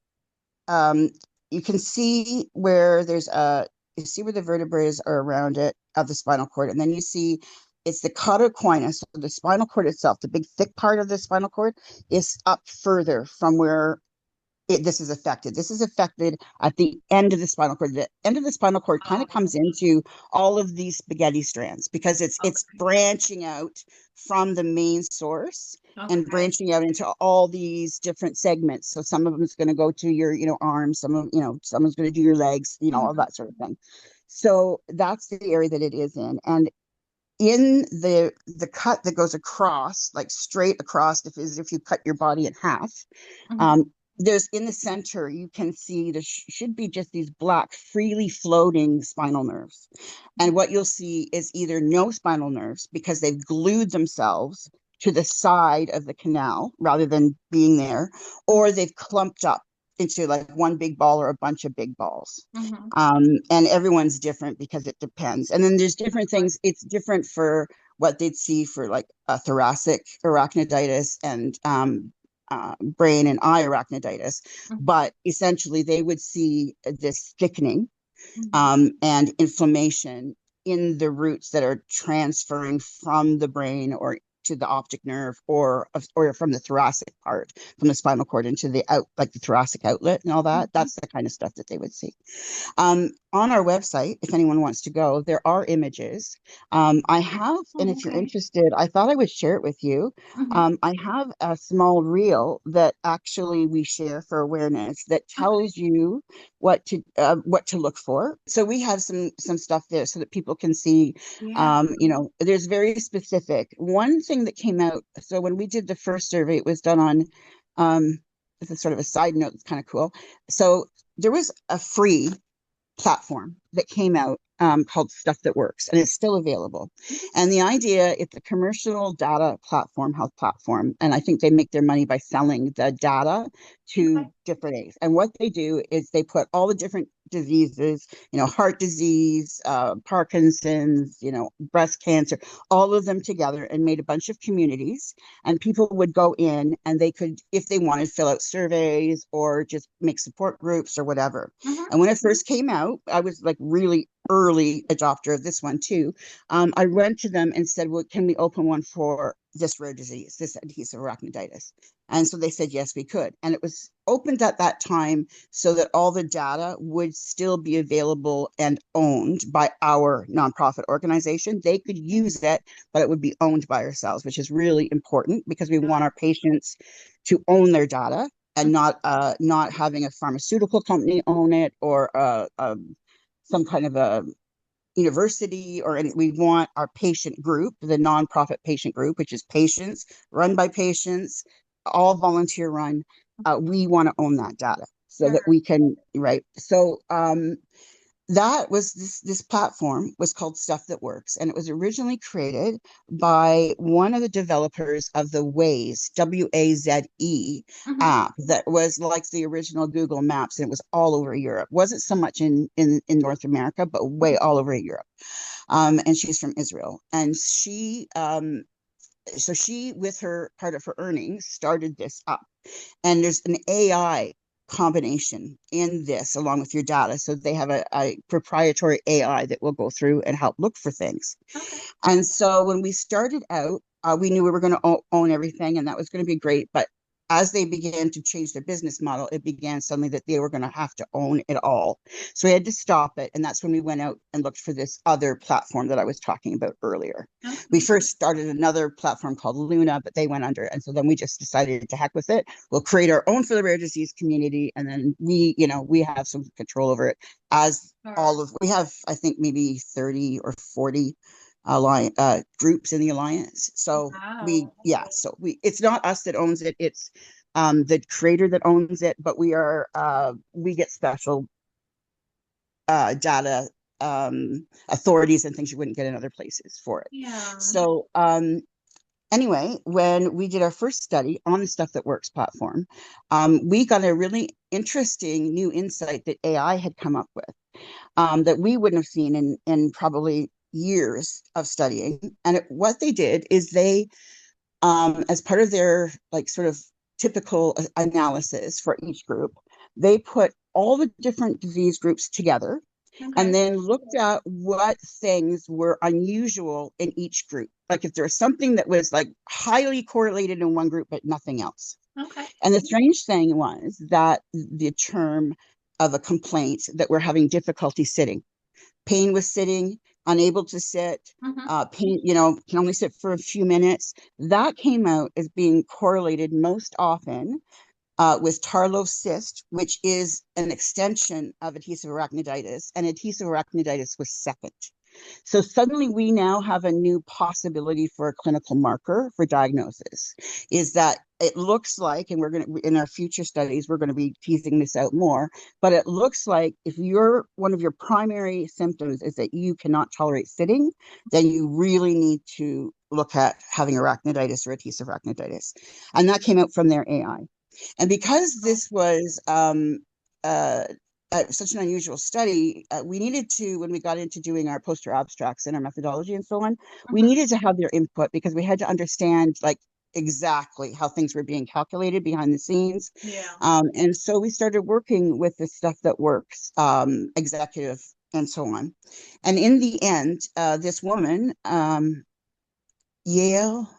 you can see where there's you see where the vertebrae are around it of the spinal cord, and then you see it's the caudoquinus, so the spinal cord itself, the big thick part of the spinal cord is up further from where this is affected. This is affected at the end of the spinal cord. The end of the spinal cord kind of comes into all of these spaghetti strands because it's branching out from the main source and branching out into all these different segments. So some of them is going to go to your, arms, some of, someone's going to do your legs, all that sort of thing. So that's the area that it is in. And in the cut that goes across, like straight across, if you cut your body in half, there's in the center, you can see there should be just these black, freely floating spinal nerves. And what you'll see is either no spinal nerves because they've glued themselves to the side of the canal rather than being there, or they've clumped up into like one big ball or a bunch of big balls. And everyone's different because it depends. And then there's different things. It's different for what they'd see for like a thoracic arachnoiditis and brain and eye arachnoiditis. But essentially they would see this thickening and inflammation in the roots that are transferring from the brain or to the optic nerve or from the thoracic part, from the spinal cord into the like the thoracic outlet and all that. That's the kind of stuff that they would see. On our website, if anyone wants to go, there are images. I have, and if you're interested, I thought I would share it with you. I have a small reel that actually we share for awareness that tells you what to look for. So we have some stuff there so that people can see. There's very specific. One thing that came out. So when we did the first survey, it was done on. This is sort of a side note. It's kind of cool. So there was a free platform that came out called Stuff That Works, and it's still available. And the idea, it's a commercial data platform, health platform, and I think they make their money by selling the data to different aids. And what they do is they put all the different diseases, heart disease, Parkinson's, breast cancer, all of them together, and made a bunch of communities, and people would go in and they could, if they wanted, fill out surveys or just make support groups or whatever. And when it first came out, I was like really early adopter of this one too. I went to them and said, well, can we open one for this rare disease, this adhesive arachnoiditis? And so they said, yes, we could. And it was opened at that time so that all the data would still be available and owned by our nonprofit organization. They could use it, but it would be owned by ourselves, which is really important because we want our patients to own their data and not having a pharmaceutical company own it or some kind of a university or any. We want our patient group, the nonprofit patient group, which is patients run by patients, all volunteer run. We want to own that data so that we can, right? So that was this platform was called Stuff That Works, and it was originally created by one of the developers of the Waze, WAZE app that was like the original Google Maps, and it was all over Europe. Wasn't so much in North America, but way all over Europe. And she's from Israel, and she with her part of her earnings started this up, and there's an AI combination in this along with your data. So they have a proprietary AI that will go through and help look for things. And so when we started out, we knew we were going to own everything, and that was going to be great. But as they began to change their business model, it began suddenly that they were going to have to own it all. So we had to stop it. And that's when we went out and looked for this other platform that I was talking about earlier. We first started another platform called Luna, but they went under. And so then we just decided to heck with it. We'll create our own for the rare disease community. And then we have some control over it we have, I think, maybe 30 or 40 groups in the alliance. So it's not us that owns it, it's the creator that owns it, but we get special data authorities and things you wouldn't get in other places for it. So anyway, when we did our first study on the Stuff That Works platform, we got a really interesting new insight that AI had come up with that we wouldn't have seen in probably years of studying. And what they did is they, as part of their like sort of typical analysis for each group, they put all the different disease groups together and Okay. then looked at what things were unusual in each group. Like if there was something that was like highly correlated in one group, but nothing else. Okay. And the strange thing was that the term of a complaint that we're having difficulty sitting, pain with sitting, unable to sit, Mm-hmm. pain, can only sit for a few minutes. That came out as being correlated most often with Tarlov cyst, which is an extension of adhesive arachnoiditis, and adhesive arachnoiditis was second. So suddenly we now have a new possibility for a clinical marker for diagnosis, is that it looks like, and we're going to, in our future studies, we're going to be teasing this out more, but it looks like if one of your primary symptoms is that you cannot tolerate sitting, then you really need to look at having arachnoiditis or adhesive arachnoiditis. And that came out from their AI. And because this was uh, such an unusual study, we needed to, when we got into doing our poster abstracts and our methodology and so on, we needed to have their input because we had to understand like exactly how things were being calculated behind the scenes. Yeah. And so we started working with the stuff that works, executive and so on. And in the end, this woman, Yale,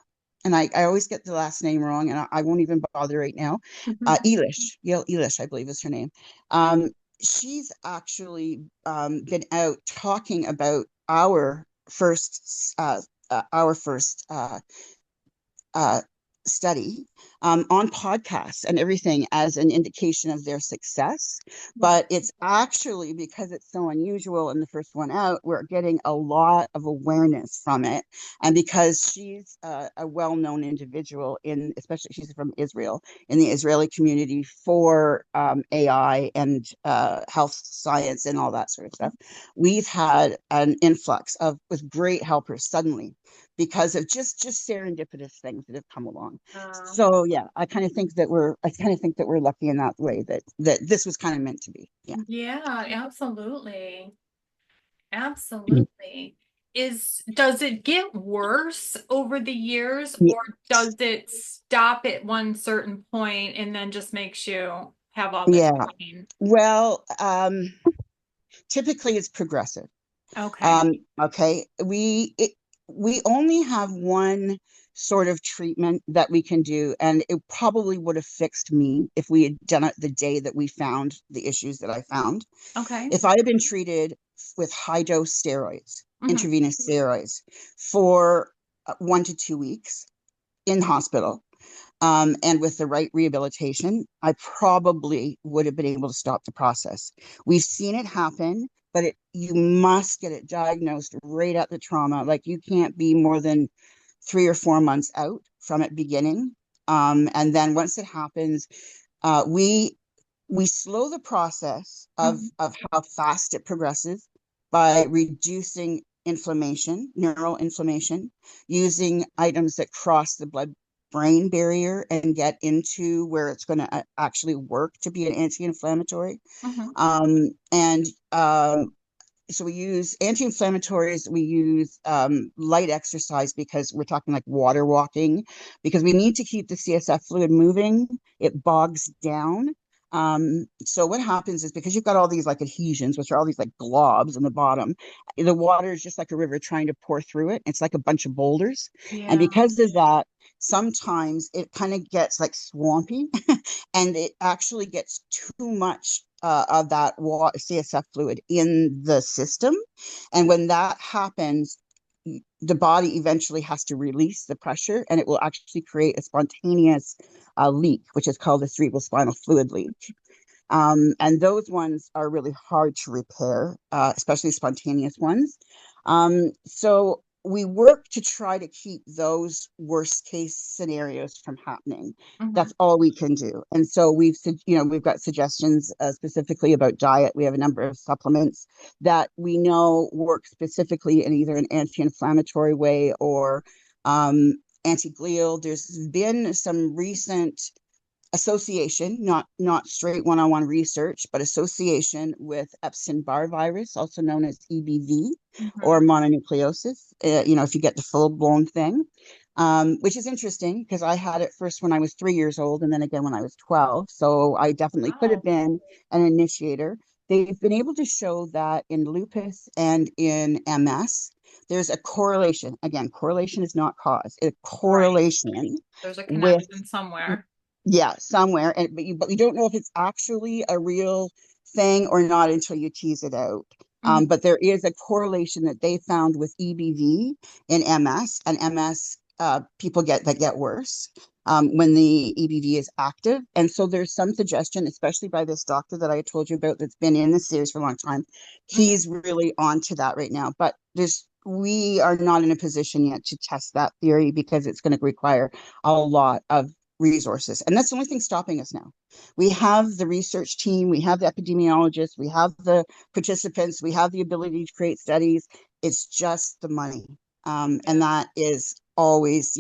and I always get the last name wrong, and I won't even bother right now. Elish, Yale Elish, I believe is her name. She's actually been out talking about our first study on podcasts and everything as an indication of their success. But it's actually because it's so unusual and the first one out, we're getting a lot of awareness from it. And because she's a well-known individual especially she's from Israel, in the Israeli community for AI and health science and all that sort of stuff, we've had an influx with great helpers suddenly because of just serendipitous things that have come along. So yeah, I kind of think that we're lucky in that way that this was kind of meant to be. Yeah. Yeah, absolutely. Absolutely. Does it get worse over the years, or does it stop at one certain point and then just makes you have all this Yeah. pain? Well, typically it's progressive. Okay. Okay. We only have one sort of treatment that we can do, and it probably would have fixed me if we had done it the day that we found the issues that I found. Okay. If I had been treated with high dose steroids, Mm-hmm. intravenous steroids, for 1 to 2 weeks in hospital, and with the right rehabilitation, I probably would have been able to stop the process. We've seen it happen, but you must get it diagnosed right at the trauma. Like you can't be more than 3 or 4 months out from it beginning. And then once it happens, we slow the process of how fast it progresses by reducing inflammation, neural inflammation, using items that cross the blood brain barrier and get into where it's going to actually work to be an anti-inflammatory. And so we use anti-inflammatories, we use light exercise because we're talking like water walking, because we need to keep the CSF fluid moving. It bogs down. So what happens is, because you've got all these like adhesions, which are all these like globs in the bottom, the water is just like a river trying to pour through it. It's like a bunch of boulders. And because of that, sometimes it kind of gets like swampy and it actually gets too much of that CSF fluid in the system. And when that happens, the body eventually has to release the pressure, and it will actually create a spontaneous leak, which is called a cerebrospinal fluid leak. And those ones are really hard to repair, especially spontaneous ones. So we work to try to keep those worst case scenarios from happening. That's all we can do. And so we've got suggestions specifically about diet. We have a number of supplements that we know work specifically in either an anti-inflammatory way or anti-glial. There's been some recent association, not straight one-on-one research, but association with Epstein-Barr virus, also known as EBV, or mononucleosis, if you get the full-blown thing, which is interesting because I had it first when I was 3 years old and then again when I was 12. So I definitely could have been an initiator. they've been able to show that in lupus and in MS, there's a correlation. Again, correlation is not cause. A correlation There's a with, connection somewhere. yeah, somewhere. And but you don't know if it's actually a real thing or not until you tease it out. But there is a correlation that they found with EBV in MS, and MS people get worse when the EBV is active. And so there's some suggestion, especially by this doctor that I told you about that's been in this series for a long time. He's really onto that right now. But we are not in a position yet to test that theory because it's going to require a lot of resources. And that's the only thing stopping us now. We have the research team, we have the epidemiologists, we have the participants, we have the ability to create studies. It's just the money. And that is always,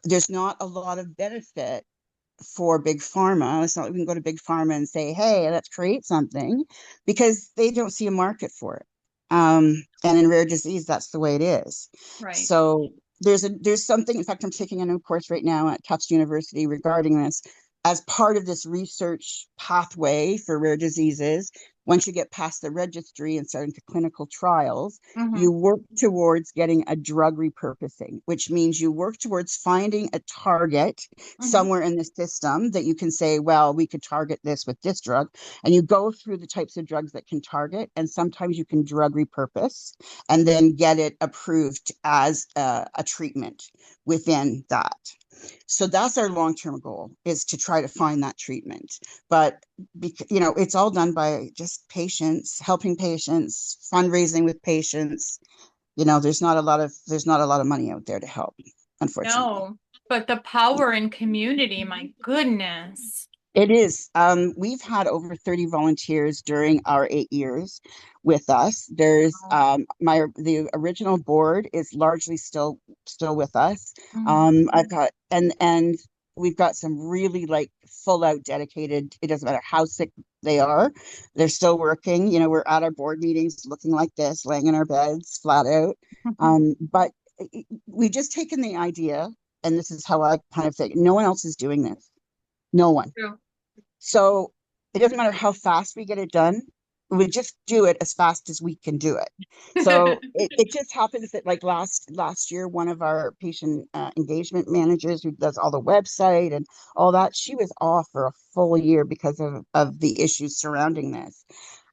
there's not a lot of benefit for big pharma. It's not like we can go to big pharma and say, hey, let's create something, because they don't see a market for it. And in rare disease, that's the way it is. Right. So there's something, in fact, I'm taking a new course right now at Tufts University regarding this. As part of this research pathway for rare diseases, once you get past the registry and start into clinical trials, you work towards getting a drug repurposing, which means you work towards finding a target somewhere in the system that you can say, well, we could target this with this drug. And you go through the types of drugs that can target, and sometimes you can drug repurpose and then get it approved as a treatment within that. So that's our long-term goal, is to try to find that treatment. But it's all done by just patients, helping patients, fundraising with patients. There's not a lot of money out there to help, unfortunately. No, but the power in community, my goodness. It is. We've had over 30 volunteers during our 8 years with us. There's the original board is largely still with us. I've got and we've got some really full out dedicated. It doesn't matter how sick they are, they're still working. We're at our board meetings looking like this, laying in our beds, flat out. But we've just taken the idea, and this is how I kind of think. No one else is doing this. No one. True. So it doesn't matter how fast we get it done. We just do it as fast as we can do it. So it just happens that last year, one of our patient engagement managers who does all the website and all that, she was off for a full year because of the issues surrounding this.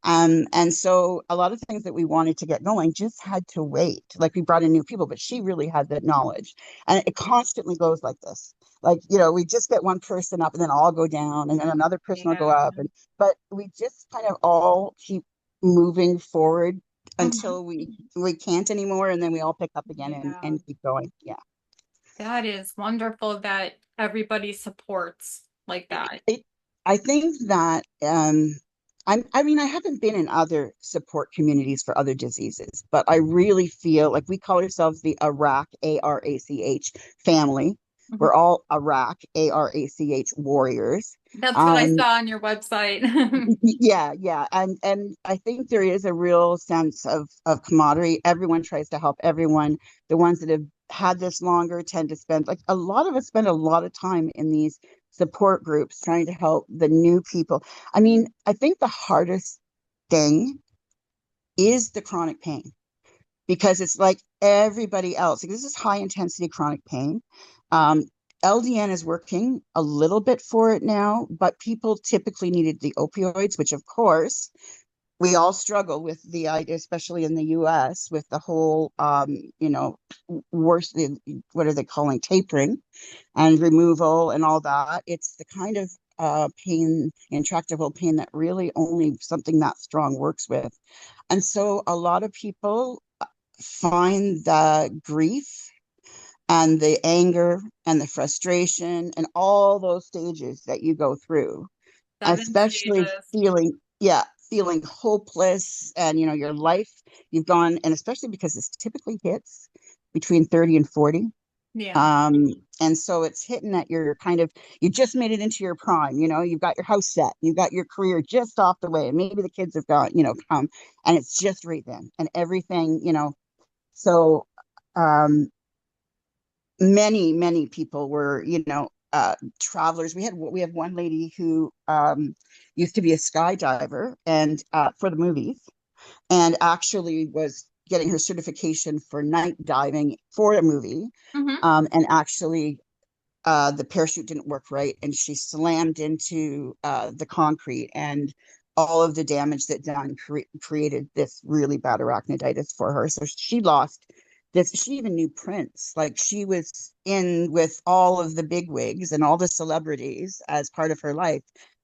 And so a lot of things that we wanted to get going just had to wait. Like, we brought in new people, but she really had that knowledge. And it constantly goes like this. We just get one person up and then all go down, and then another person will go up. But we just kind of all keep moving forward until we can't anymore. And then we all pick up again and keep going. Yeah. That is wonderful that everybody supports like that. I think that, I haven't been in other support communities for other diseases, but I really feel like we call ourselves the ARACH, ARACH family. We're all ARACH, ARACH warriors. That's what I saw on your website. Yeah. And I think there is a real sense of camaraderie. Everyone tries to help everyone. The ones that have had this longer tend to spend, a lot of us spend a lot of time in these support groups trying to help the new people. I think the hardest thing is the chronic pain, because it's like everybody else. This is high intensity chronic pain. LDN is working a little bit for it now, but people typically needed the opioids, which of course we all struggle with the idea, especially in the US, with the whole, worse, what are they calling, tapering and removal and all that. It's the kind of pain, intractable pain, that really only something that strong works with. And so a lot of people find the grief and the anger and the frustration and all those stages that you go through, especially feeling hopeless, and your life, you've gone, and especially because this typically hits between 30 and 40. And so it's hitting at your you just made it into your prime, you've got your house set, you've got your career just off the way, and maybe the kids have got, come, and it's just right then, and everything, so many people were, travelers. We have one lady who used to be a skydiver and for the movies, and actually was getting her certification for night diving for a movie. And actually the parachute didn't work right, and she slammed into the concrete, and all of the damage that done created this really bad arachnoiditis for her. So she lost this. She even knew Prince. Like, she was in with all of the big wigs and all the celebrities as part of her life.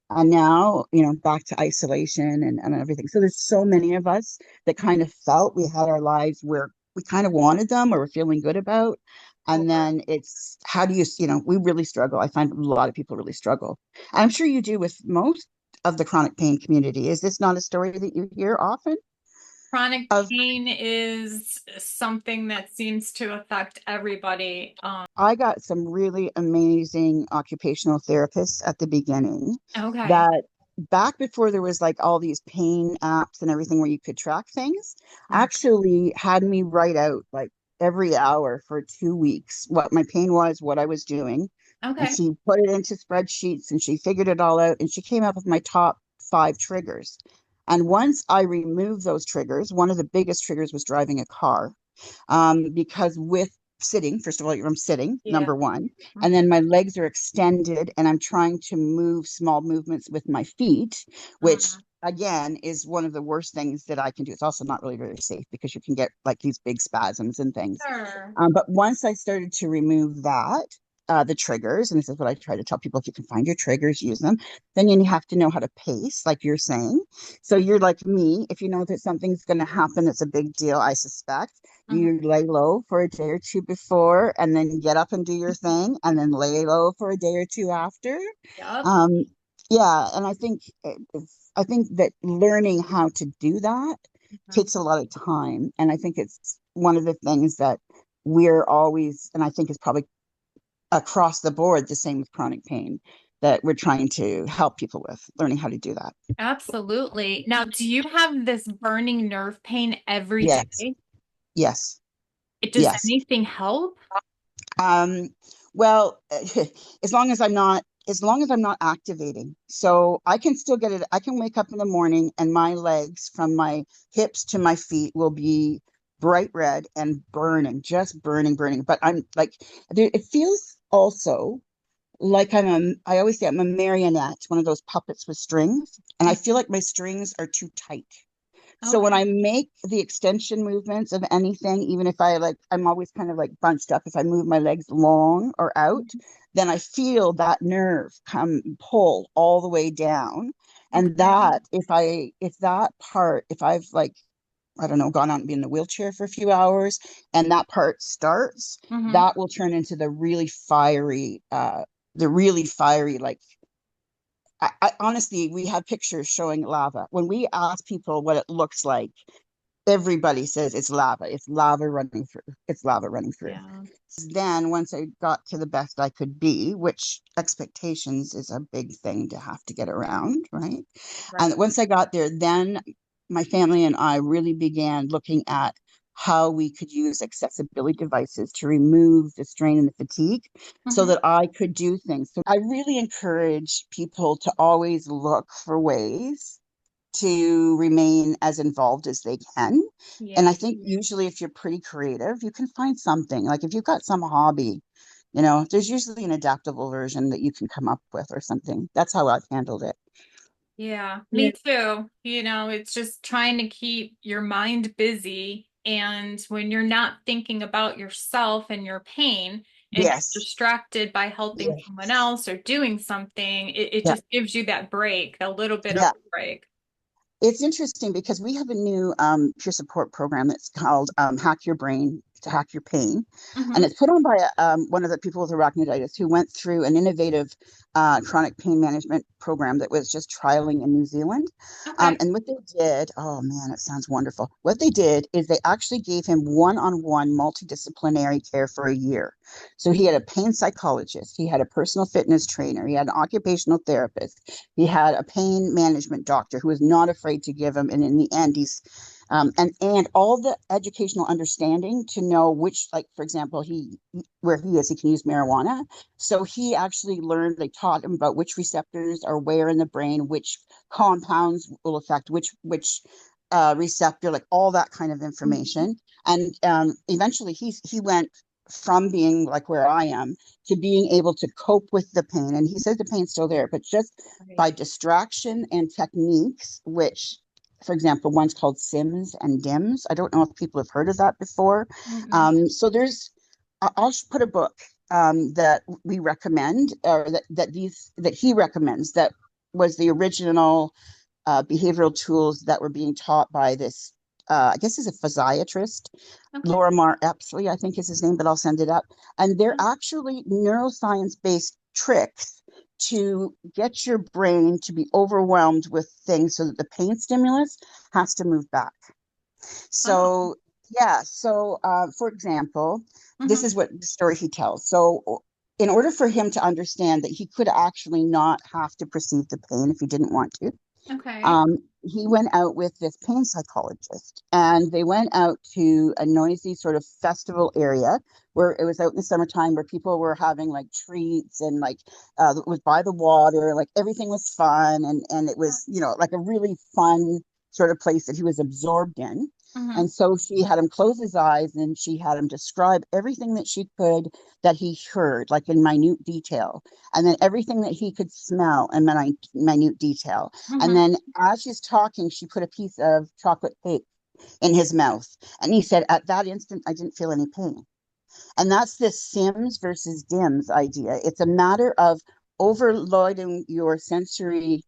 And now, back to isolation and everything. So there's so many of us that kind of felt we had our lives where we kind of wanted them or were feeling good about. And then it's, how do you, we really struggle. I find a lot of people really struggle. I'm sure you do with most of the chronic pain community. Is this not a story that you hear often? Chronic pain is something that seems to affect everybody. I got some really amazing occupational therapists at the beginning Okay. that, back before there was like all these pain apps and everything where you could track things, actually had me write out like every hour for 2 weeks what my pain was, what I was doing. Okay. And she put it into spreadsheets and she figured it all out, and she came up with my top 5 triggers. And once I removed those triggers, one of the biggest triggers was driving a car. Because with sitting, first of all, I'm sitting, number one, and then my legs are extended and I'm trying to move small movements with my feet, which again is one of the worst things that I can do. It's also not really very safe because you can get like these big spasms and things. Sure. But once I started to remove that, the triggers, and this is what I try to tell people: if you can find your triggers, use them. Then you have to know how to pace, like you're saying. So you're like me. If you know that something's going to happen that's a big deal, I suspect, you lay low for a day or two before, and then get up and do your thing, and then lay low for a day or two after. Yep. Yeah, and I think that learning how to do that takes a lot of time, and I think it's one of the things that we're always, and I think is probably across the board the same with chronic pain, that we're trying to help people with learning how to do that. Absolutely. Now, do you have this burning nerve pain every day? Yes. Does anything help? Well, as long as I'm not activating. So I can still get it. I can wake up in the morning and my legs from my hips to my feet will be bright red and burning, just burning. But I'm like, it feels also like I always say I'm a marionette, one of those puppets with strings. And I feel like my strings are too tight. So when I make the extension movements of anything, even if I'm always kind of like bunched up. If I move my legs long or out, then I feel that nerve come pull all the way down. And that, if I've like, I don't know, gone out and been in a wheelchair for a few hours, and that part starts, that will turn into the really fiery, like, I honestly, we have pictures showing lava. When we ask people what it looks like, everybody says it's lava. It's lava running through. It's lava running through. Yeah. Then once I got to the best I could be, which expectations is a big thing to have to get around, right? And once I got there, then my family and I really began looking at how we could use accessibility devices to remove the strain and the fatigue so that I could do things. So I really encourage people to always look for ways to remain as involved as they can. And I think usually if you're pretty creative, you can find something. Like if you've got some hobby, there's usually an adaptable version that you can come up with or something. That's how I've handled it. Yeah, me too. It's just trying to keep your mind busy. And when you're not thinking about yourself and your pain and you're distracted by helping someone else or doing something, it just gives you that break, a little bit of a break. It's interesting because we have a new peer support program that's called Hack Your Brain to Hack Your Pain. And it's put on by one of the people with arachnoiditis who went through an innovative chronic pain management program that was just trialing in New Zealand. And what they did, oh man, it sounds wonderful. What they did is they actually gave him one-on-one multidisciplinary care for a year. So he had a pain psychologist, he had a personal fitness trainer, he had an occupational therapist, he had a pain management doctor who was not afraid to give him. And in the end, And all the educational understanding to know which, like, for example, where he is, he can use marijuana. So he actually learned, they taught him about which receptors are where in the brain, which compounds will affect which receptor, like all that kind of information. And eventually he went from being like where I am to being able to cope with the pain. And he says the pain's still there, but just by distraction and techniques, which, for example, one's called Sims and Dims. I don't know if people have heard of that before. So I'll put a book that we recommend, or that he recommends, that was the original behavioral tools that were being taught by this, I guess is a physiatrist, Laura Epsley, I think is his name, but I'll send it up. And they're actually neuroscience-based tricks to get your brain to be overwhelmed with things so that the pain stimulus has to move back. So, for example, this is what the story he tells. So in order for him to understand that he could actually not have to perceive the pain if he didn't want to, he went out with this pain psychologist, and they went out to a noisy sort of festival area where it was out in the summertime, where people were having like treats, and like it was by the water, like everything was fun, and it was, like a really fun sort of place that he was absorbed in. And so she had him close his eyes, and she had him describe everything that she could, that he heard, like in minute detail, and then everything that he could smell in minute detail. And then as she's talking, she put a piece of chocolate cake in his mouth. And he said, at that instant, I didn't feel any pain. And that's this Sims versus Dims idea. It's a matter of overloading your sensory,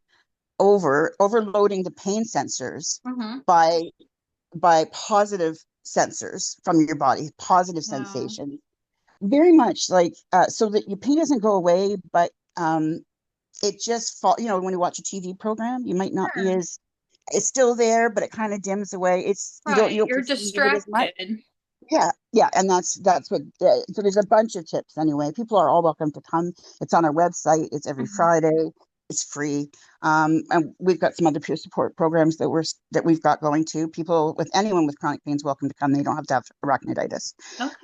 overloading the pain sensors by positive sensors from your body, positive sensation. Very much like, so that your pain doesn't go away, but it just when you watch a TV program, you might not be as, it's still there, but it kind of dims away. It's you're distracted. Yeah, and that's what. So there's a bunch of tips anyway. People are all welcome to come. It's on our website. It's every Friday. It's free, and we've got some other peer support programs that we've got going too. Anyone with chronic pain is welcome to come. They don't have to have arachnoiditis.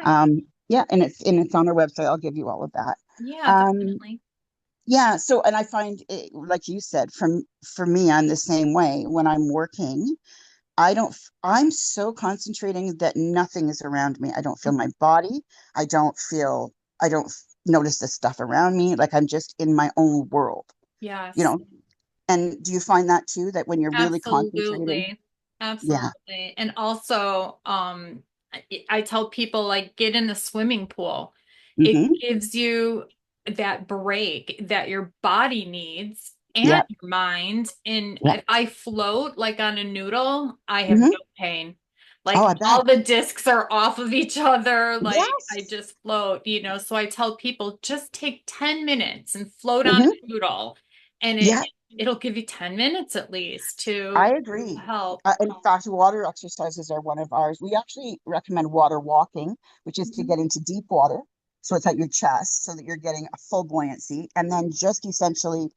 And it's on our website. I'll give you all of that. Definitely. So, and I find it, like you said, for me, I'm the same way. When I'm working, I'm so concentrating that nothing is around me. I don't feel my body. I don't notice the stuff around me. Like I'm just in my own world. Yes. And do you find that too, that when you're really concentrating? Absolutely. Yeah. And also, I tell people, like, get in the swimming pool. It gives you that break that your body needs and your mind. And if I float like on a noodle, I have no pain. Like all the discs are off of each other. Like I just float, So I tell people, just take 10 minutes and float on a noodle. And it'll give you 10 minutes at least to I agree. Help. In fact, water exercises are one of ours. We actually recommend water walking, which is to get into deep water. So it's at your chest so that you're getting a full buoyancy. And then just essentially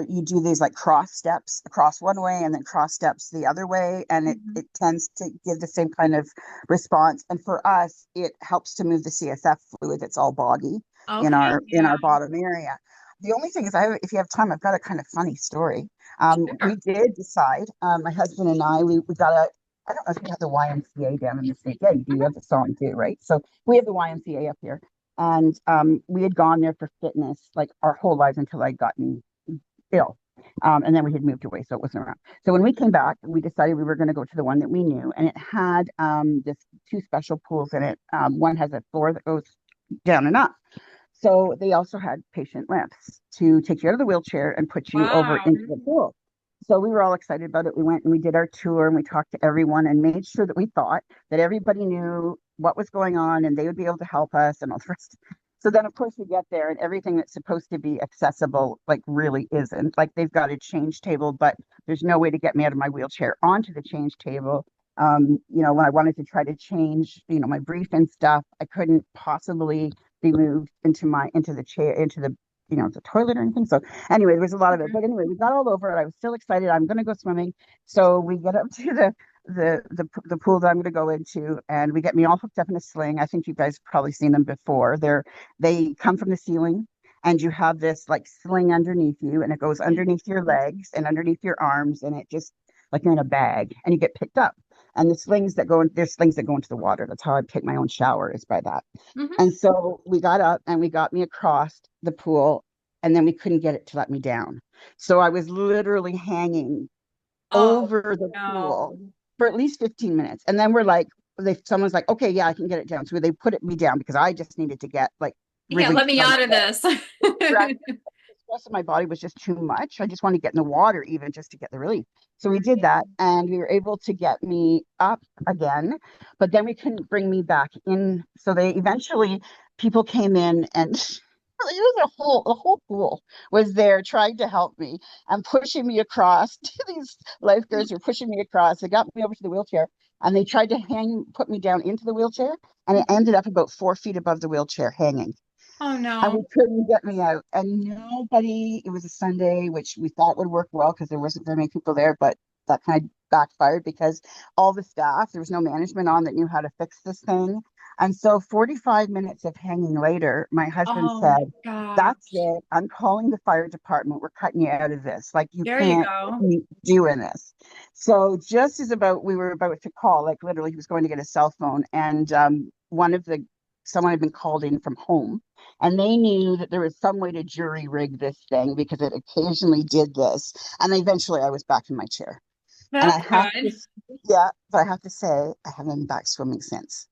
you do these like cross steps across one way and then cross steps the other way. And it tends to give the same kind of response. And for us, it helps to move the CSF fluid that's all boggy in our bottom area. The only thing is, if you have time, I've got a kind of funny story. We did decide, my husband and I got I don't know if you have the YMCA down in the state. Yeah, you do. You have the song too, right? So we have the YMCA up here. And we had gone there for fitness like our whole lives until I'd gotten ill. And then we had moved away, so it wasn't around. So when we came back, we decided we were going to go to the one that we knew. And it had this two special pools in it. One has a floor that goes down and up. So they also had patient lifts to take you out of the wheelchair and put you over into the pool. So we were all excited about it. We went and we did our tour and we talked to everyone and made sure that we thought that everybody knew what was going on and they would be able to help us and all the rest. So then, of course, we get there and everything that's supposed to be accessible, like, really isn't. Like, they've got a change table, but there's no way to get me out of my wheelchair onto the change table. When I wanted to try to change, my brief and stuff, I couldn't possibly be moved into the chair, into the the toilet or anything. So anyway, there was a lot of it. But anyway, we got all over it. I was still excited. I'm going to go swimming. So we get up to the pool that I'm going to go into, and we get me all hooked up in a sling. I think you guys have probably seen them before. They come from the ceiling, and you have this like sling underneath you, and it goes underneath your legs and underneath your arms, and it just like you're in a bag, and you get picked up. And there's slings that go into the water. That's how I take my own shower, is by that. Mm-hmm. And so we got up and we got me across the pool, and then we couldn't get it to let me down. So I was literally hanging over the pool for at least 15 minutes. And then someone's like, okay, yeah, I can get it down. So they put me down because I just needed to get like relief. Yeah, let me out of this. The rest of my body was just too much. I just wanted to get in the water even just to get the relief. So we did that, and we were able to get me up again, but then we couldn't bring me back in. So people came in, and it was the whole pool was there trying to help me and pushing me across. These lifeguards were pushing me across. They got me over to the wheelchair, and they tried to put me down into the wheelchair, and it ended up about 4 feet above the wheelchair hanging. Oh no. And we couldn't get me out. And it was a Sunday, which we thought would work well because there wasn't very many people there, but that kind of backfired because all the staff, there was no management on that knew how to fix this thing. And so 45 minutes of hanging later, my husband said, that's it. I'm calling the fire department. We're cutting you out of this. Like, you can't keep doing this. So just as we were about to call, like literally he was going to get a cell phone, and someone had been called in from home, and they knew that there was some way to jury rig this thing because it occasionally did this. And eventually I was back in my chair. That's good. But I have to say, I haven't been back swimming since,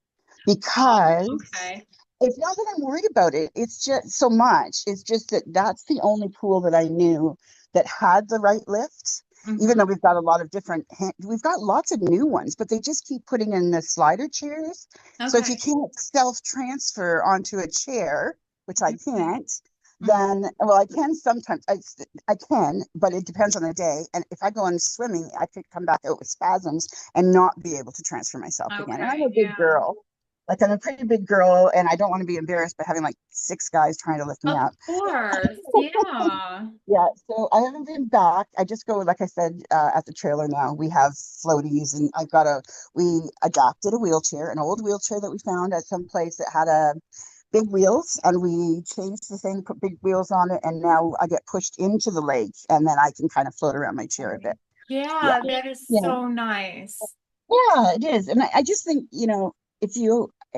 because it's not that I'm worried about it. It's just so much. It's just that's the only pool that I knew that had the right lifts. Mm-hmm. Even though we've got we've got lots of new ones, but they just keep putting in the slider chairs. Okay. So if you can't self-transfer onto a chair, which I can't, then, well, I can sometimes. I can, but it depends on the day. And if I go on swimming, I could come back out with spasms and not be able to transfer myself again. And I'm a big girl. Like, I'm a pretty big girl, and I don't want to be embarrassed by having like 6 guys trying to lift me up. Of course, yeah. Yeah, so I haven't been back. I just go, like I said, at the trailer now. We have floaties, and we adopted a wheelchair, an old wheelchair that we found at some place that had big wheels, and we changed the thing, put big wheels on it, and now I get pushed into the lake, and then I can kind of float around my chair a bit. Yeah, that is so nice. Yeah, it is. And I just think,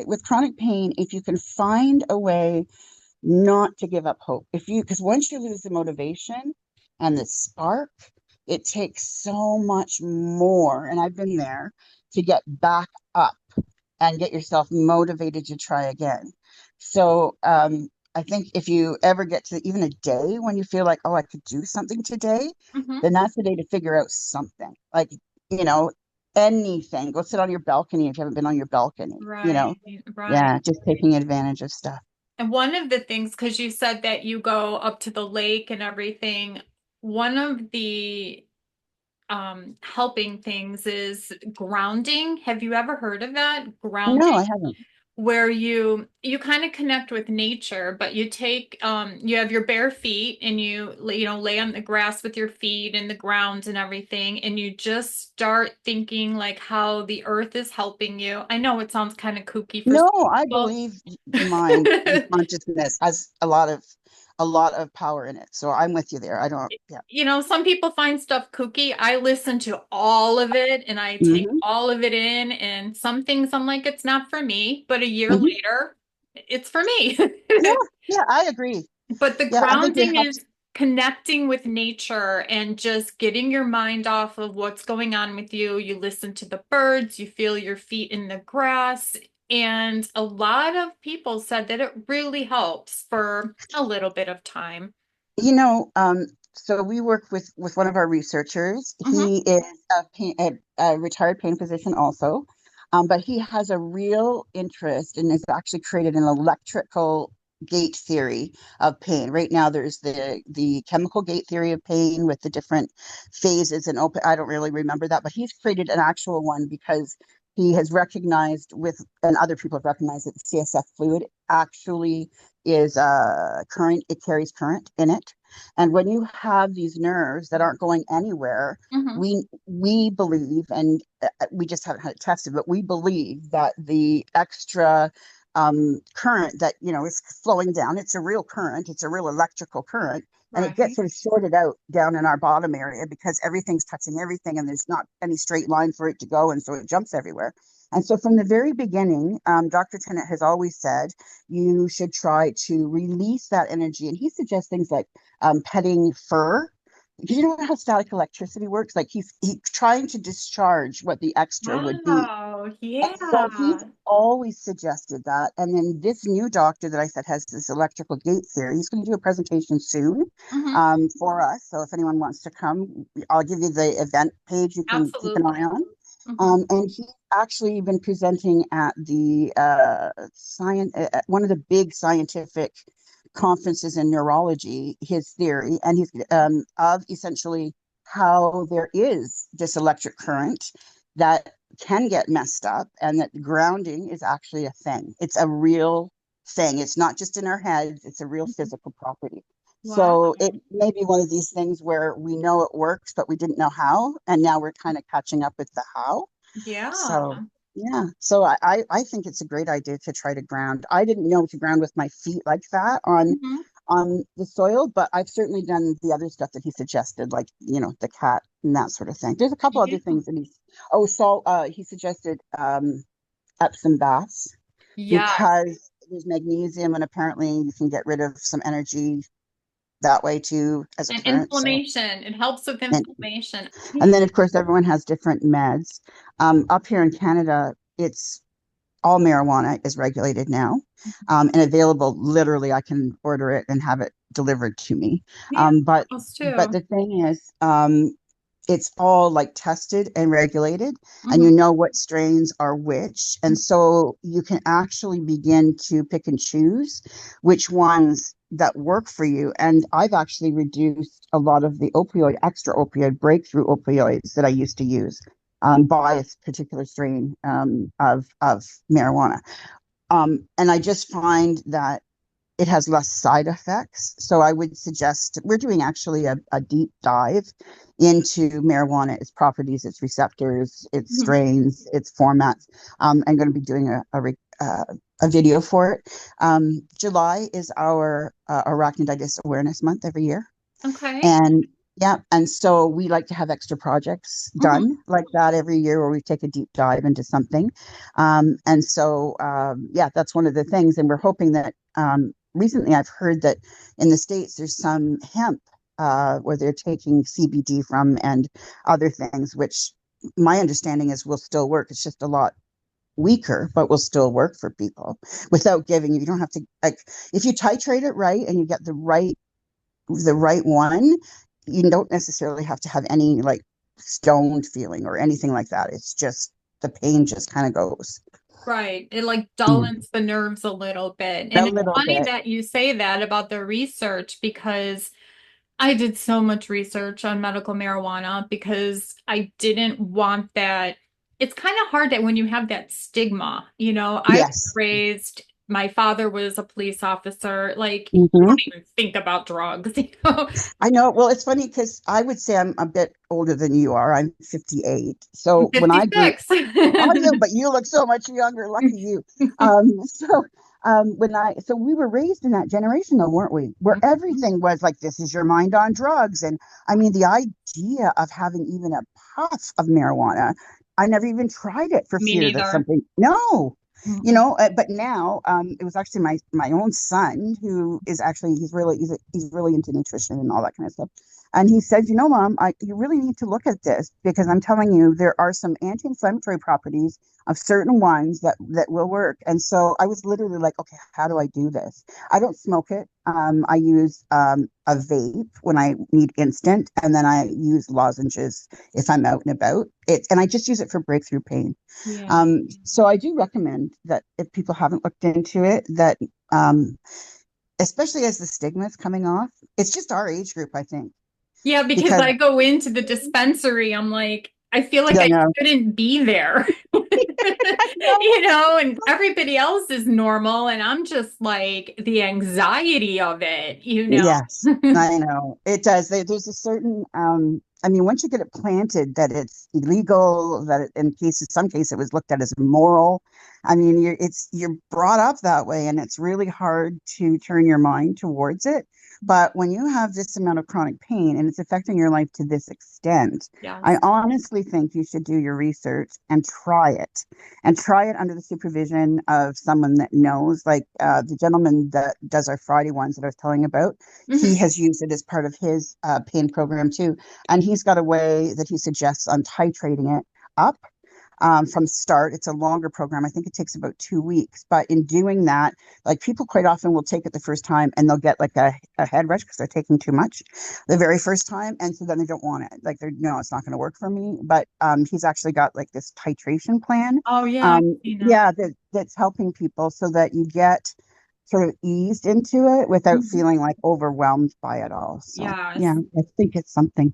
with chronic pain, if you can find a way not to give up hope, because once you lose the motivation and the spark, it takes so much more. And I've been there to get back up and get yourself motivated to try again. So I think if you ever get to even a day when you feel like, oh, I could do something today, then that's the day to figure out something. Like, anything. Go sit on your balcony if you haven't been on your balcony. Right. Yeah, just taking advantage of stuff. And one of the things, because you said that you go up to the lake and everything, one of the helping things is grounding. Have you ever heard of that? Grounding? No, I haven't. Where you kind of connect with nature, but you take you have your bare feet, and you lay on the grass with your feet in the ground and everything, and you just start thinking like how the earth is helping you. I know it sounds kind of kooky for some people. I believe the mind consciousness has a lot of power in it. So I'm with you there. Some people find stuff kooky. I listen to all of it, and I take all of it in, and some things I'm like, it's not for me, but a year later, it's for me. Yeah, I agree. But the grounding is connecting with nature and just getting your mind off of what's going on with you. You listen to the birds, you feel your feet in the grass. And a lot of people said that it really helps for a little bit of time. So we work with one of our researchers. He is a retired pain physician also, but he has a real interest and has actually created an electrical gate theory of pain. Right now, there's the chemical gate theory of pain with the different phases and I don't really remember that, but he's created an actual one because he has recognized and other people have recognized that the CSF fluid actually is current. It carries current in it. And when you have these nerves that aren't going anywhere, we believe, and we just haven't had it tested, but we believe that the extra current that, is flowing down, it's a real current, it's a real electrical current, and it gets sort of sorted out down in our bottom area because everything's touching everything and there's not any straight line for it to go, and so it jumps everywhere. And so from the very beginning, Dr. Tennant has always said you should try to release that energy. And he suggests things like petting fur. Because you know how static electricity works? Like he's trying to discharge what the extra would be. Oh, yeah. And so he's always suggested that. And then this new doctor that I said has this electrical gate theory, he's going to do a presentation soon for us. So if anyone wants to come, I'll give you the event page you can keep an eye on. And he's actually been presenting at the one of the big scientific conferences in neurology, his theory, and he's of essentially how there is this electric current that can get messed up, and that grounding is actually a thing. It's a real thing. It's not just in our heads, it's a real physical property. Wow. So it may be one of these things where we know it works, but we didn't know how, and now we're kind of catching up with the how. Yeah. So I think it's a great idea to try to ground. I didn't know to ground with my feet like that on the soil, but I've certainly done the other stuff that he suggested, like, the cat and that sort of thing. There's a couple other things that he suggested Epsom baths because there's magnesium, and apparently you can get rid of some energy that way too, as a inflammation. It helps with inflammation. And then, of course, everyone has different meds. Up here in Canada, it's all marijuana is regulated now, and available. Literally, I can order it and have it delivered to me. But the thing is, it's all like tested and regulated, and you know what strains are which, and so you can actually begin to pick and choose which ones that work for you. And I've actually reduced a lot of the extra opioid breakthrough opioids that I used to use by a particular strain of marijuana. And I just find that it has less side effects. So I would suggest we're doing actually a deep dive into marijuana, its properties, its receptors, its strains, its formats. I'm going to be doing a video for it. July is our arachnoiditis awareness month every year. Okay. And so we like to have extra projects done like that every year where we take a deep dive into something. And so, that's one of the things. And we're hoping that recently I've heard that in the States there's some hemp where they're taking CBD from and other things, which my understanding is will still work. It's just a lot weaker, but will still work for people without you don't have to, like, if you titrate it right and you get the right one, you don't necessarily have to have any like stoned feeling or anything like that. It's just the pain just kind of goes. Right. It like dullens the nerves a little bit. And it's funny that you say that about the research, because I did so much research on medical marijuana because I didn't want that. It's kind of hard that when you have that stigma, I was raised, my father was a police officer. Like, you don't even think about drugs, I know. Well, it's funny because I would say I'm a bit older than you are. I'm 58. So when I grew, but you look so much younger. Lucky you. So we were raised in that generation though, weren't we? Where everything was like, this is your mind on drugs. And I mean, the idea of having even a puff of marijuana, I never even tried it for fear that something, no, but now it was actually my own son who is actually, he's really into nutrition and all that kind of stuff. And he said, Mom, you really need to look at this because I'm telling you, there are some anti-inflammatory properties of certain ones that will work. And so I was literally like, okay, how do I do this? I don't smoke it. I use a vape when I need instant, and then I use lozenges if I'm out and about. And I just use it for breakthrough pain. Yeah. So I do recommend that if people haven't looked into it, that especially as the stigma is coming off, it's just our age group, I think. Yeah, because I go into the dispensary, I'm like, I feel like I shouldn't be there. And everybody else is normal, and I'm just like the anxiety of it. Yes, I know. It does. There's a certain, I mean, once you get it planted that it's illegal, that in some cases it was looked at as immoral. I mean, you're brought up that way, and it's really hard to turn your mind towards it. But when you have this amount of chronic pain and it's affecting your life to this extent, Yes. I honestly think you should do your research and try it under the supervision of someone that knows, like the gentleman that does our Friday ones that I was telling about. He has used it as part of his pain program too. And he's got a way that he suggests on titrating it up from start. It's a longer program. I think it takes about 2 weeks. But in doing that, like people quite often will take it the first time and they'll get like a head rush because they're taking too much the very first time. And so then they don't want it. Like no, it's not going to work for me. But he's actually got like this titration plan. Oh, yeah. Yeah, that's helping people so that you get sort of eased into it without feeling like overwhelmed by it all. So yeah, I think it's something.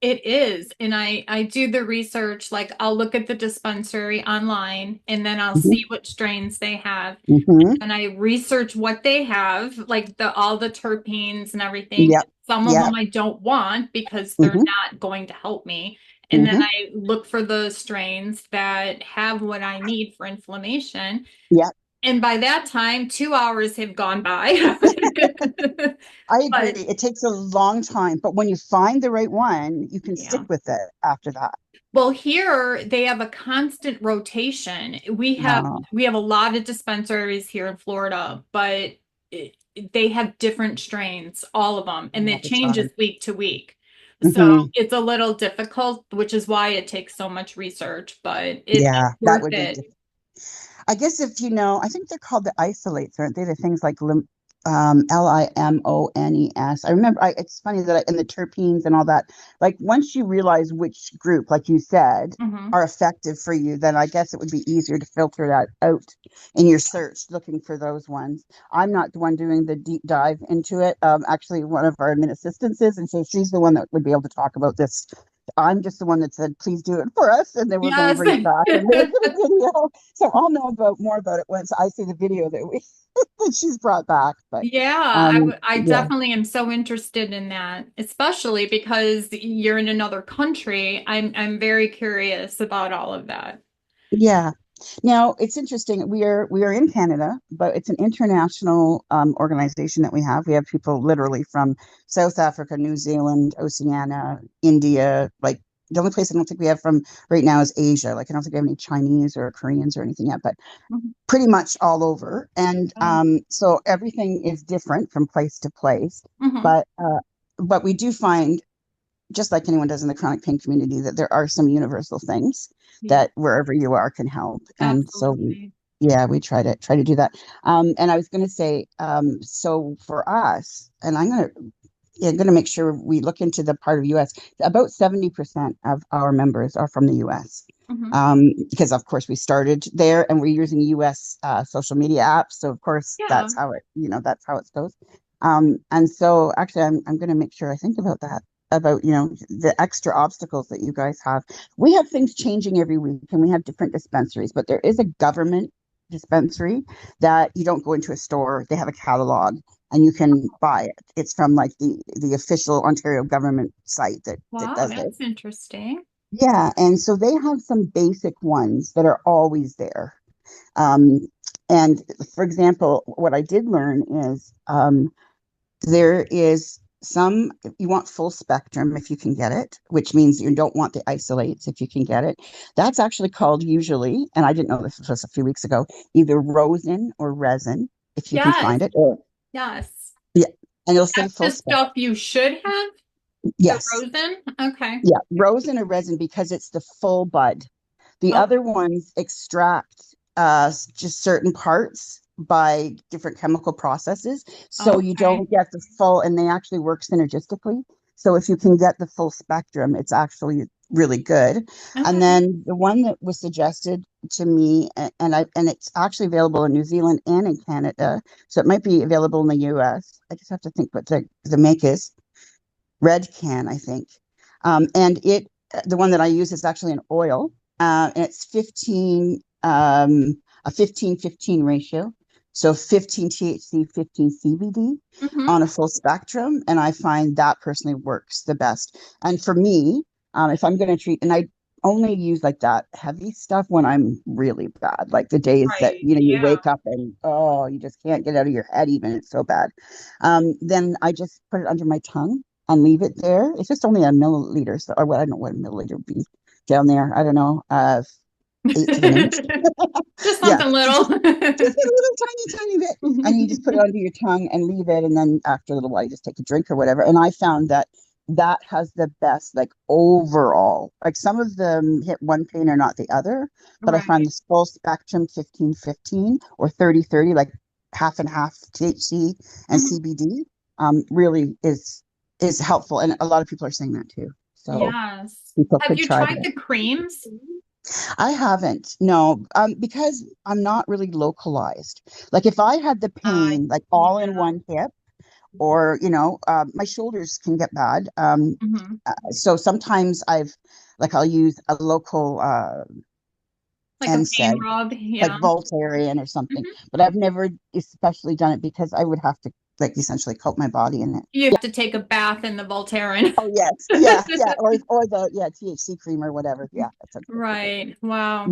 It is. And I do the research, like I'll look at the dispensary online and then I'll see what strains they have. And I research what they have, like all the terpenes and everything. Yep. Some of them I don't want because they're not going to help me. And then I look for the strains that have what I need for inflammation. Yep. And by that time, 2 hours have gone by. I agree. It takes a long time, but when you find the right one, you can stick with it after that. Well, here they have a constant rotation. We have a lot of dispensaries here in Florida, but they have different strains, all of them, and it changes week to week. So it's a little difficult, which is why it takes so much research, but it's worth it. I guess if I think they're called the isolates, aren't they? The things like LIMONES. I remember. It's funny that in the terpenes and all that, like once you realize which group, like you said, are effective for you, then I guess it would be easier to filter that out in your search, looking for those ones. I'm not the one doing the deep dive into it. Actually, one of our admin assistants is, and so she's the one that would be able to talk about this. I'm just the one that said, please do it for us. And then we're going to bring it back and make a video. So I'll know more about it once I see the video that she's brought back. But I definitely am so interested in that, especially because you're in another country. I'm very curious about all of that. Yeah. Now it's interesting. We are in Canada, but it's an international organization that we have. We have people literally from South Africa, New Zealand, Oceania, India. Like the only place I don't think we have from right now is Asia. Like I don't think we have any Chinese or Koreans or anything yet, but pretty much all over. And so everything is different from place to place. But we do find, just like anyone does in the chronic pain community, that there are some universal things that wherever you are can help. And Absolutely. so we try to do that. And I was going to say, so for us, and I'm going to make sure we look into the part of US, about 70% of our members are from the US. Because of course we started there and we're using US social media apps. So of course that's how it goes. And so actually I'm going to make sure I think about that, about the extra obstacles that you guys have. We have things changing every week and we have different dispensaries, but there is a government dispensary that you don't go into a store. They have a catalog and you can buy it. It's from like the official Ontario government site that does it. That's interesting. Yeah, and so they have some basic ones that are always there. And for example, what I did learn is there is you want full spectrum if you can get it, which means you don't want the isolates if you can get it. That's actually called usually, and I didn't know this was a few weeks ago, either rosin or resin, if you can find it. Yes. Yeah. And it'll say That's full the stuff you should have? Yes. The rosin? Okay. Yeah, rosin or resin because it's the full bud. The other ones extract just certain parts by different chemical processes. So you don't get the full, and they actually work synergistically. So if you can get the full spectrum, it's actually really good. And then the one that was suggested to me, and it's actually available in New Zealand and in Canada. So it might be available in the US. I just have to think what the make is. Red Can, I think. And the one that I use is actually an oil. And it's 15 a 15-15 ratio. So 15 THC, 15 CBD on a full spectrum. And I find that personally works the best. And for me, if I'm going to treat, and I only use like that heavy stuff when I'm really bad, like the days that, you wake up and, oh, you just can't get out of your head even. It's so bad. Then I just put it under my tongue and leave it there. It's just only a milliliter. So, or what, I don't know what a milliliter would be down there. I don't know. 1/8 of an inch. Just something little. Just a little tiny bit. And you just put it under your tongue and leave it. And then after a little while, you just take a drink or whatever. And I found that that has the best, like overall, like some of them hit one pain or not the other, but I find this full spectrum 15-15 or 30-30, like half and half THC and CBD, really is helpful. And a lot of people are saying that too. So yes. Have you tried the creams? I haven't, no, because I'm not really localized. Like if I had the pain, like all in one hip, or my shoulders can get bad. So sometimes I'll use a local like a pain rub, like Voltaren or something. But I've never especially done it because I would have to like essentially coat my body in it. You have to take a bath in the Voltaren. Oh yes, yeah, or the THC cream or whatever. Yeah, that's right. Wow.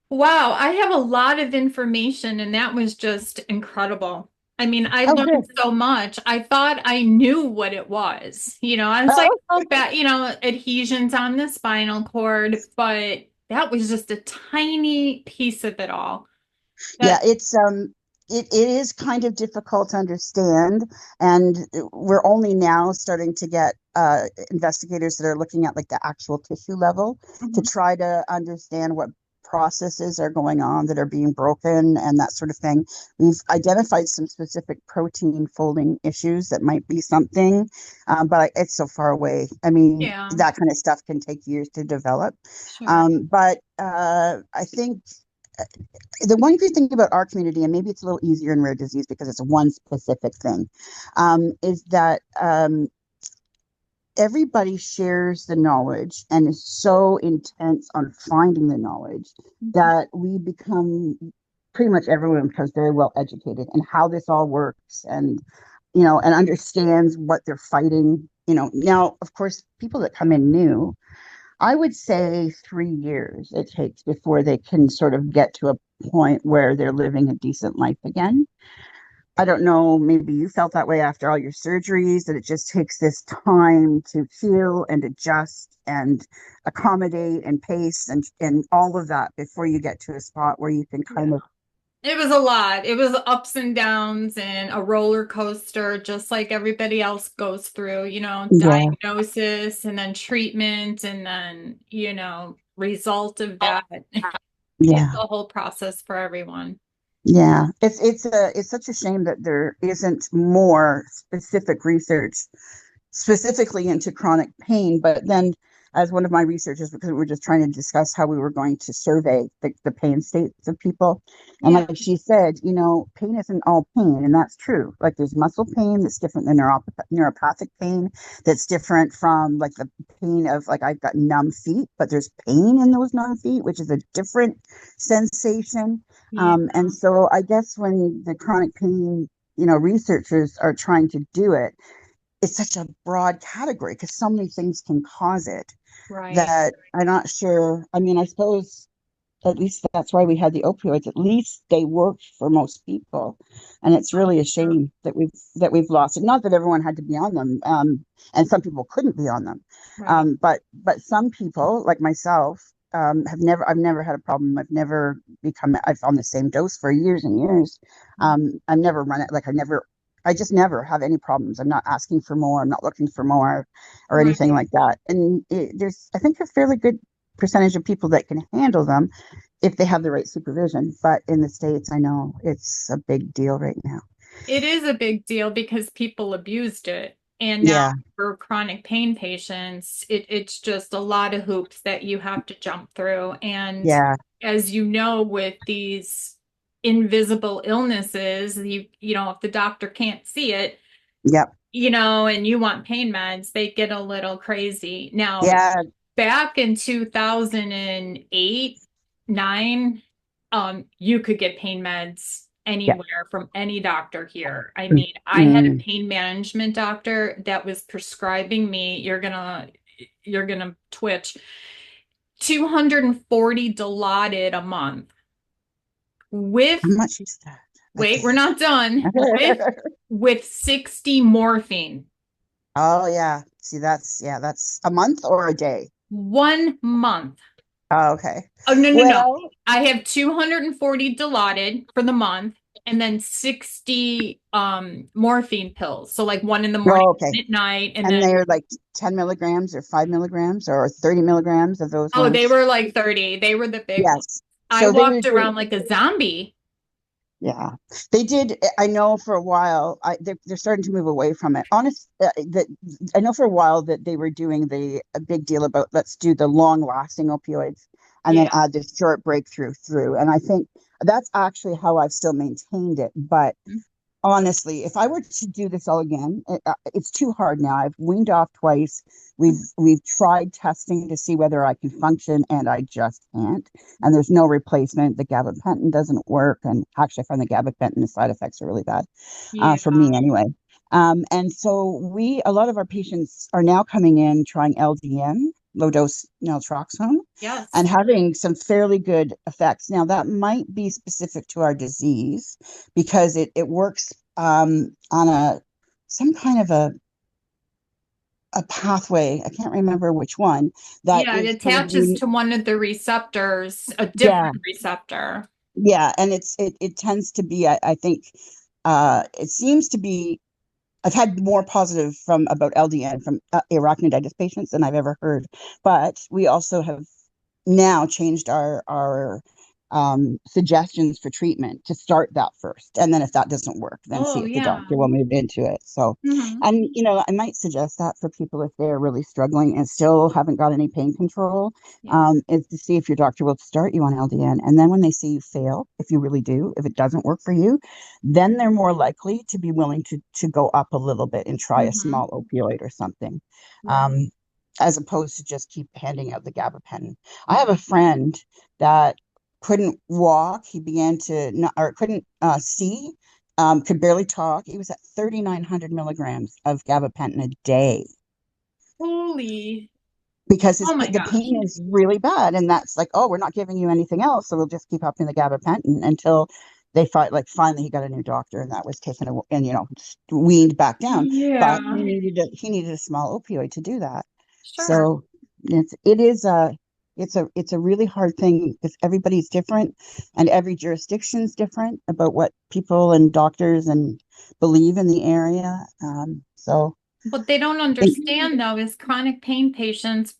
Wow, I have a lot of information, and that was just incredible. I mean, I learned so much. I thought I knew what it was. I was like, oh, bad, adhesions on the spinal cord, but that was just a tiny piece of it all. Yeah, it is kind of difficult to understand, and we're only now starting to get investigators that are looking at like the actual tissue level to try to understand what processes are going on that are being broken and that sort of thing. We've identified some specific protein folding issues that might be something, but it's so far away. I mean, that kind of stuff can take years to develop. But I think the one good thing about our community, and maybe it's a little easier in rare disease because it's one specific thing, is that everybody shares the knowledge and is so intense on finding the knowledge that we become, pretty much everyone becomes very well educated in how this all works and understands what they're fighting. Now, of course, people that come in new, I would say 3 years it takes before they can sort of get to a point where they're living a decent life again. I don't know, maybe you felt that way after all your surgeries, that it just takes this time to heal and adjust and accommodate and pace and all of that before you get to a spot where you can kind of. It was a lot. It was ups and downs and a roller coaster, just like everybody else goes through, diagnosis and then treatment and then, result of that. Yeah. It's a whole process for everyone. Yeah, it's such a shame that there isn't more specific research specifically into chronic pain. But then, as one of my researchers, because we were just trying to discuss how we were going to survey the pain states of people, and like she said, pain isn't all pain, and that's true. Like there's muscle pain that's different than neuropathic pain, that's different from like the pain of like I've got numb feet, but there's pain in those numb feet, which is a different sensation. And so I guess when the chronic pain, researchers are trying to do it, it's such a broad category because so many things can cause it that I'm not sure. I mean, I suppose at least that's why we had the opioids. At least they worked for most people, and it's really a shame that we've lost it. Not that everyone had to be on them, and some people couldn't be on them, but some people like myself. I've never had a problem. I've on the same dose for years and years. I've never run it. I just never have any problems. I'm not asking for more. I'm not looking for more or anything like that. And there's, I think, a fairly good percentage of people that can handle them if they have the right supervision. But in the States, I know it's a big deal right now. It is a big deal because people abused it. And now for chronic pain patients, it's just a lot of hoops that you have to jump through. And as you know, with these invisible illnesses, if the doctor can't see it, and you want pain meds, they get a little crazy. Now, back in 2008, 9, you could get pain meds Yeah. anywhere from any doctor here. I mean, I had a pain management doctor that was prescribing me, you're gonna twitch, 240 Dilaudid a month with, How much is that? wait, we're not done, with 60 morphine. Oh yeah. See, that's a month or a day. 1 month. Oh, okay. Oh, no, no, no. Well, I have 240 Dilaudid for the month and then 60 morphine pills. So like one in the morning, oh, okay. at night, and And then they're like 10 milligrams or 5 milligrams or 30 milligrams of those oh, they ones. were like 30. They were the big ones. Yes. I So they were walked doing, around like a zombie. yeah, they did. I know for a while, they're starting to move away from it. That I know for a while that they were doing a big deal about let's do the long lasting opioids and then Yeah. add this short breakthrough through. And I think that's actually how I've still maintained it. But honestly, if I were to do this all again, it's too hard now. I've weaned off twice. We've tried testing to see whether I can function, and I just can't. And there's no replacement. The gabapentin doesn't work, and actually, I find the gabapentin the side effects are really bad Yeah. for me anyway. And so a lot of our patients are now coming in trying LDN, low dose naltrexone, Yes. and having some fairly good effects. Now, that might be specific to our disease because it works on some kind of a pathway. I can't remember which one that Yeah, it is sort of attaches to one of the receptors, a yeah, different receptor. yeah, and it tends to be I think it seems to be. I've had more positive from about LDN from arachnoiditis patients than I've ever heard, but we also have now changed our suggestions for treatment to start that first, and then if that doesn't work, then see Oh, if the yeah. doctor will move into it. So, Mhm. and I might suggest that for people if they're really struggling and still haven't got any pain control, Yeah. is to see if your doctor will start you on LDN, and then when they see you fail, if you really do, if it doesn't work for you, then they're more likely to be willing to go up a little bit and try a Mhm. small opioid or something. Right. Um, as opposed to just keep handing out the gabapentin. I have a friend that couldn't walk. He began to not, or couldn't see, could barely talk. He was at 3,900 milligrams of gabapentin a day Holy. because Oh my the gosh. pain is really bad. And that's like, oh, we're not giving you anything else. So we'll just keep upping the gabapentin until they fight. Like finally he got a new doctor and that was taken away and, weaned back down. But Yeah. he needed a small opioid to do that. Sure. So it's a really hard thing because everybody's different and every jurisdiction's different about what people and doctors and believe in the area. So What they don't understand though is chronic pain patients,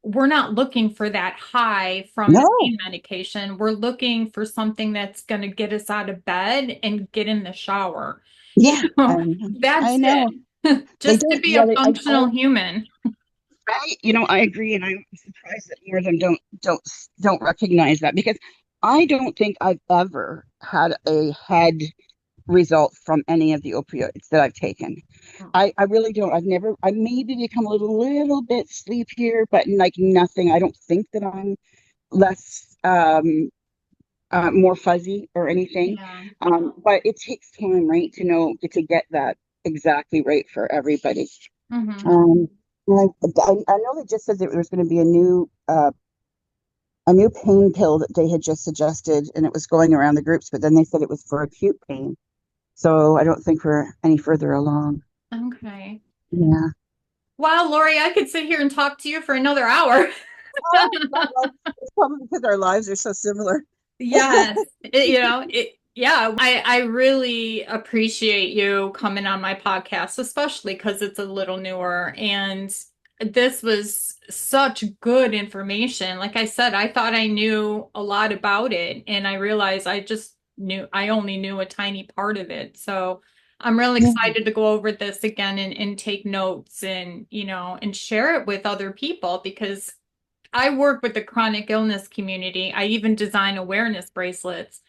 we're not looking for that high from the no, pain medication. We're looking for something that's going to get us out of bed and get in the shower. You yeah, know, I that's know it. they Just to don't. be Yeah, a functional human. I agree, and I'm surprised that more of them don't recognize that because I don't think I've ever had a head result from any of the opioids that I've taken. I really don't. I maybe become a little bit sleepier, but like nothing. I don't think that I'm less more fuzzy or anything. Yeah. But it takes time, right, to get that exactly right for everybody. Hmm. Um, I know they just said that there was going to be a new pain pill that they had just suggested, and it was going around the groups, but then they said it was for acute pain. So I don't think we're any further along. Okay. Yeah. Wow, Lori, I could sit here and talk to you for another hour. Well, it's probably because our lives are so similar. Yes. Yeah, I really appreciate you coming on my podcast, especially because it's a little newer. And this was such good information. Like I said, I thought I knew a lot about it, and I realized I only knew a tiny part of it. So I'm really Yeah. excited to go over this again and take notes and share it with other people because I work with the chronic illness community. I even design awareness bracelets.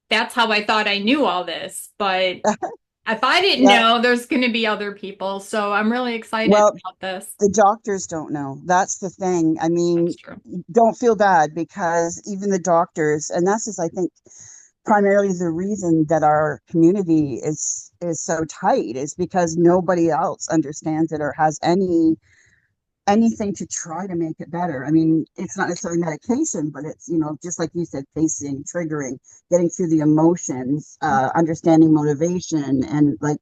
That's how I thought I knew all this, but If I didn't know, there's going to be other people. So I'm really excited about this. The doctors don't know. That's the thing. I mean, don't feel bad, because even the doctors, and this is, I think, primarily the reason that our community is so tight, is because nobody else understands it or has anything to try to make it better. I mean, it's not necessarily medication, but it's, just like you said, facing, triggering, getting through the emotions, understanding motivation, and like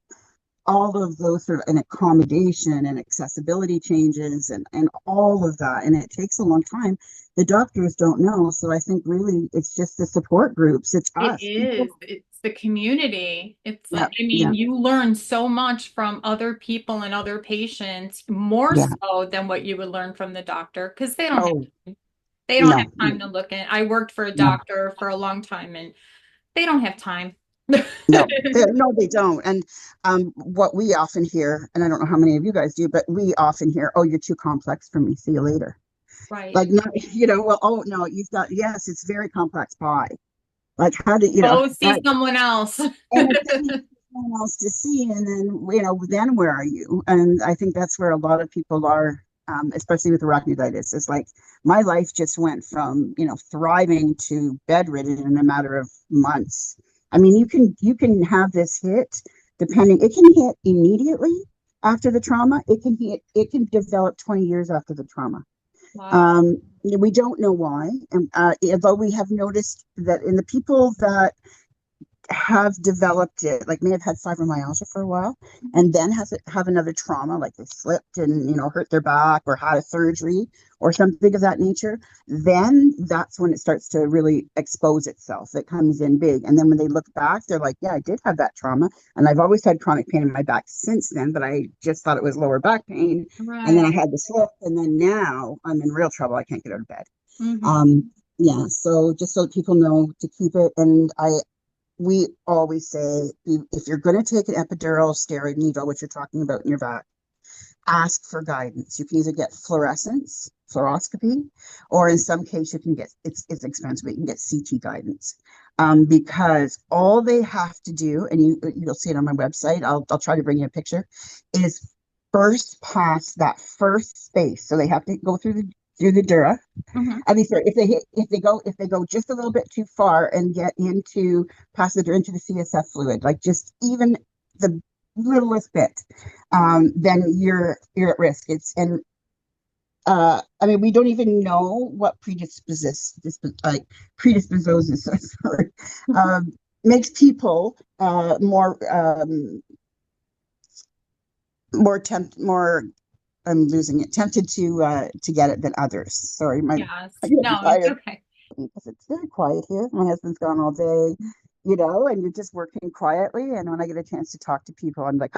all of those sort of, and accommodation and accessibility changes, and all of that. And it takes a long time. The doctors don't know. So I think really it's just the support groups. It's us. It is. It's the community. It's like, I mean, you learn so much from other people and other patients, more so than what you would learn from the doctor, because they don't have time to look in. I worked for a doctor for a long time, and they don't have time. No, they don't. And what we often hear, and I don't know how many of you guys do, but we often hear, "Oh, you're too complex for me. See you later." Right. Like, not, well, oh no, you've got, yes, it's very complex. Bye. Like, how do go see someone else? And someone else to see, and then then where are you? And I think that's where a lot of people are. Especially with arachnoiditis, is like, my life just went from thriving to bedridden in a matter of months. I mean, you can have this hit, depending. It can hit immediately after the trauma. It can develop 20 years after the trauma. Wow. We don't know why, and although we have noticed that in the people that have developed it, like may have had fibromyalgia for a while, and then have another trauma, like they slipped and hurt their back or had a surgery or something of that nature, then that's when it starts to really expose itself. It comes in big, and then when they look back, they're like, yeah, I did have that trauma, and I've always had chronic pain in my back since then, but I just thought it was lower back pain. And then I had the slip, and then now I'm in real trouble. I can't get out of bed. So just so people know to keep it. And we always say, if you're going to take an epidural steroid needle, which you're talking about in your back, ask for guidance. You can either get fluoroscopy, or in some case you can get, it's expensive, but you can get CT guidance. Because all they have to do, and you'll see it on my website, I'll try to bring you a picture, is first pass that first space. So they have to go through the dura. I mean, sorry, if they go just a little bit too far and get pass the dura into the CSF fluid, like just even the littlest bit, then you're at risk. I mean, we don't even know what predisposes, sorry, makes people more I'm losing it, tempted to get it than others. Sorry, it's okay. Because it's very quiet here. My husband's gone all day, and you're just working quietly. And when I get a chance to talk to people, I'm like,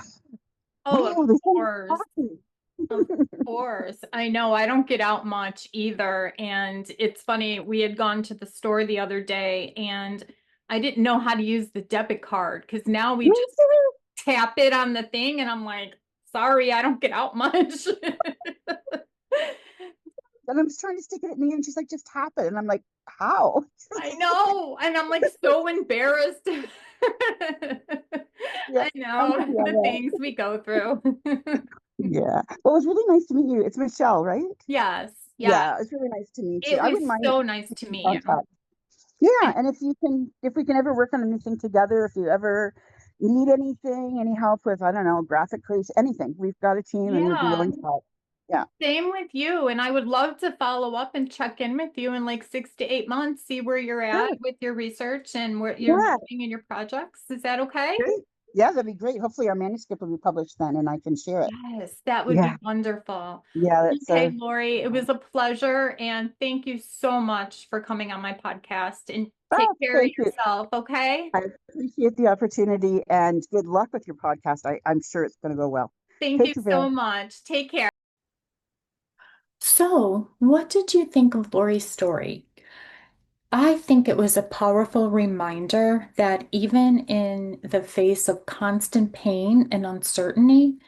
oh, of course. Of course. I know I don't get out much either. And it's funny, we had gone to the store the other day and I didn't know how to use the debit card, because now we just tap it on the thing and I'm like, sorry, I don't get out much. And I'm just trying to stick it at me, and she's like, just tap it. And I'm like, how? I know. And I'm like so embarrassed. I know the things we go through. Yeah. Well, it was really nice to meet you. It's Michelle, right? Yes. Yeah, it's really nice to meet you. It was so nice to meet you. Yeah, and if we can ever work on anything together, if you ever need anything, any help with, I don't know, graphic creation, anything, we've got a team and we'd be willing to help. Yeah. Same with you. And I would love to follow up and check in with you in like 6 to 8 months, see where you're at with your research and what you're doing in your projects. Is that okay? Great. Yeah, that'd be great. Hopefully our manuscript will be published then and I can share it. Yes, that would be wonderful. Yeah. Okay, Lori, it was a pleasure. And thank you so much for coming on my podcast, and take care of yourself. Okay. I appreciate the opportunity, and good luck with your podcast. I'm sure it's going to go well. Thank you so much. Take care. So, what did you think of Lori's story? I think it was a powerful reminder that even in the face of constant pain and uncertainty,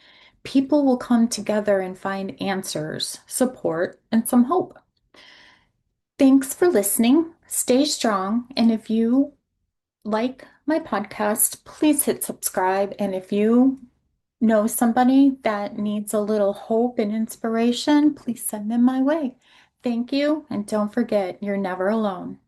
people will come together and find answers, support, and some hope. Thanks for listening. Stay strong. And if you like my podcast, please hit subscribe. And if you know somebody that needs a little hope and inspiration, please send them my way. Thank you. And don't forget, you're never alone.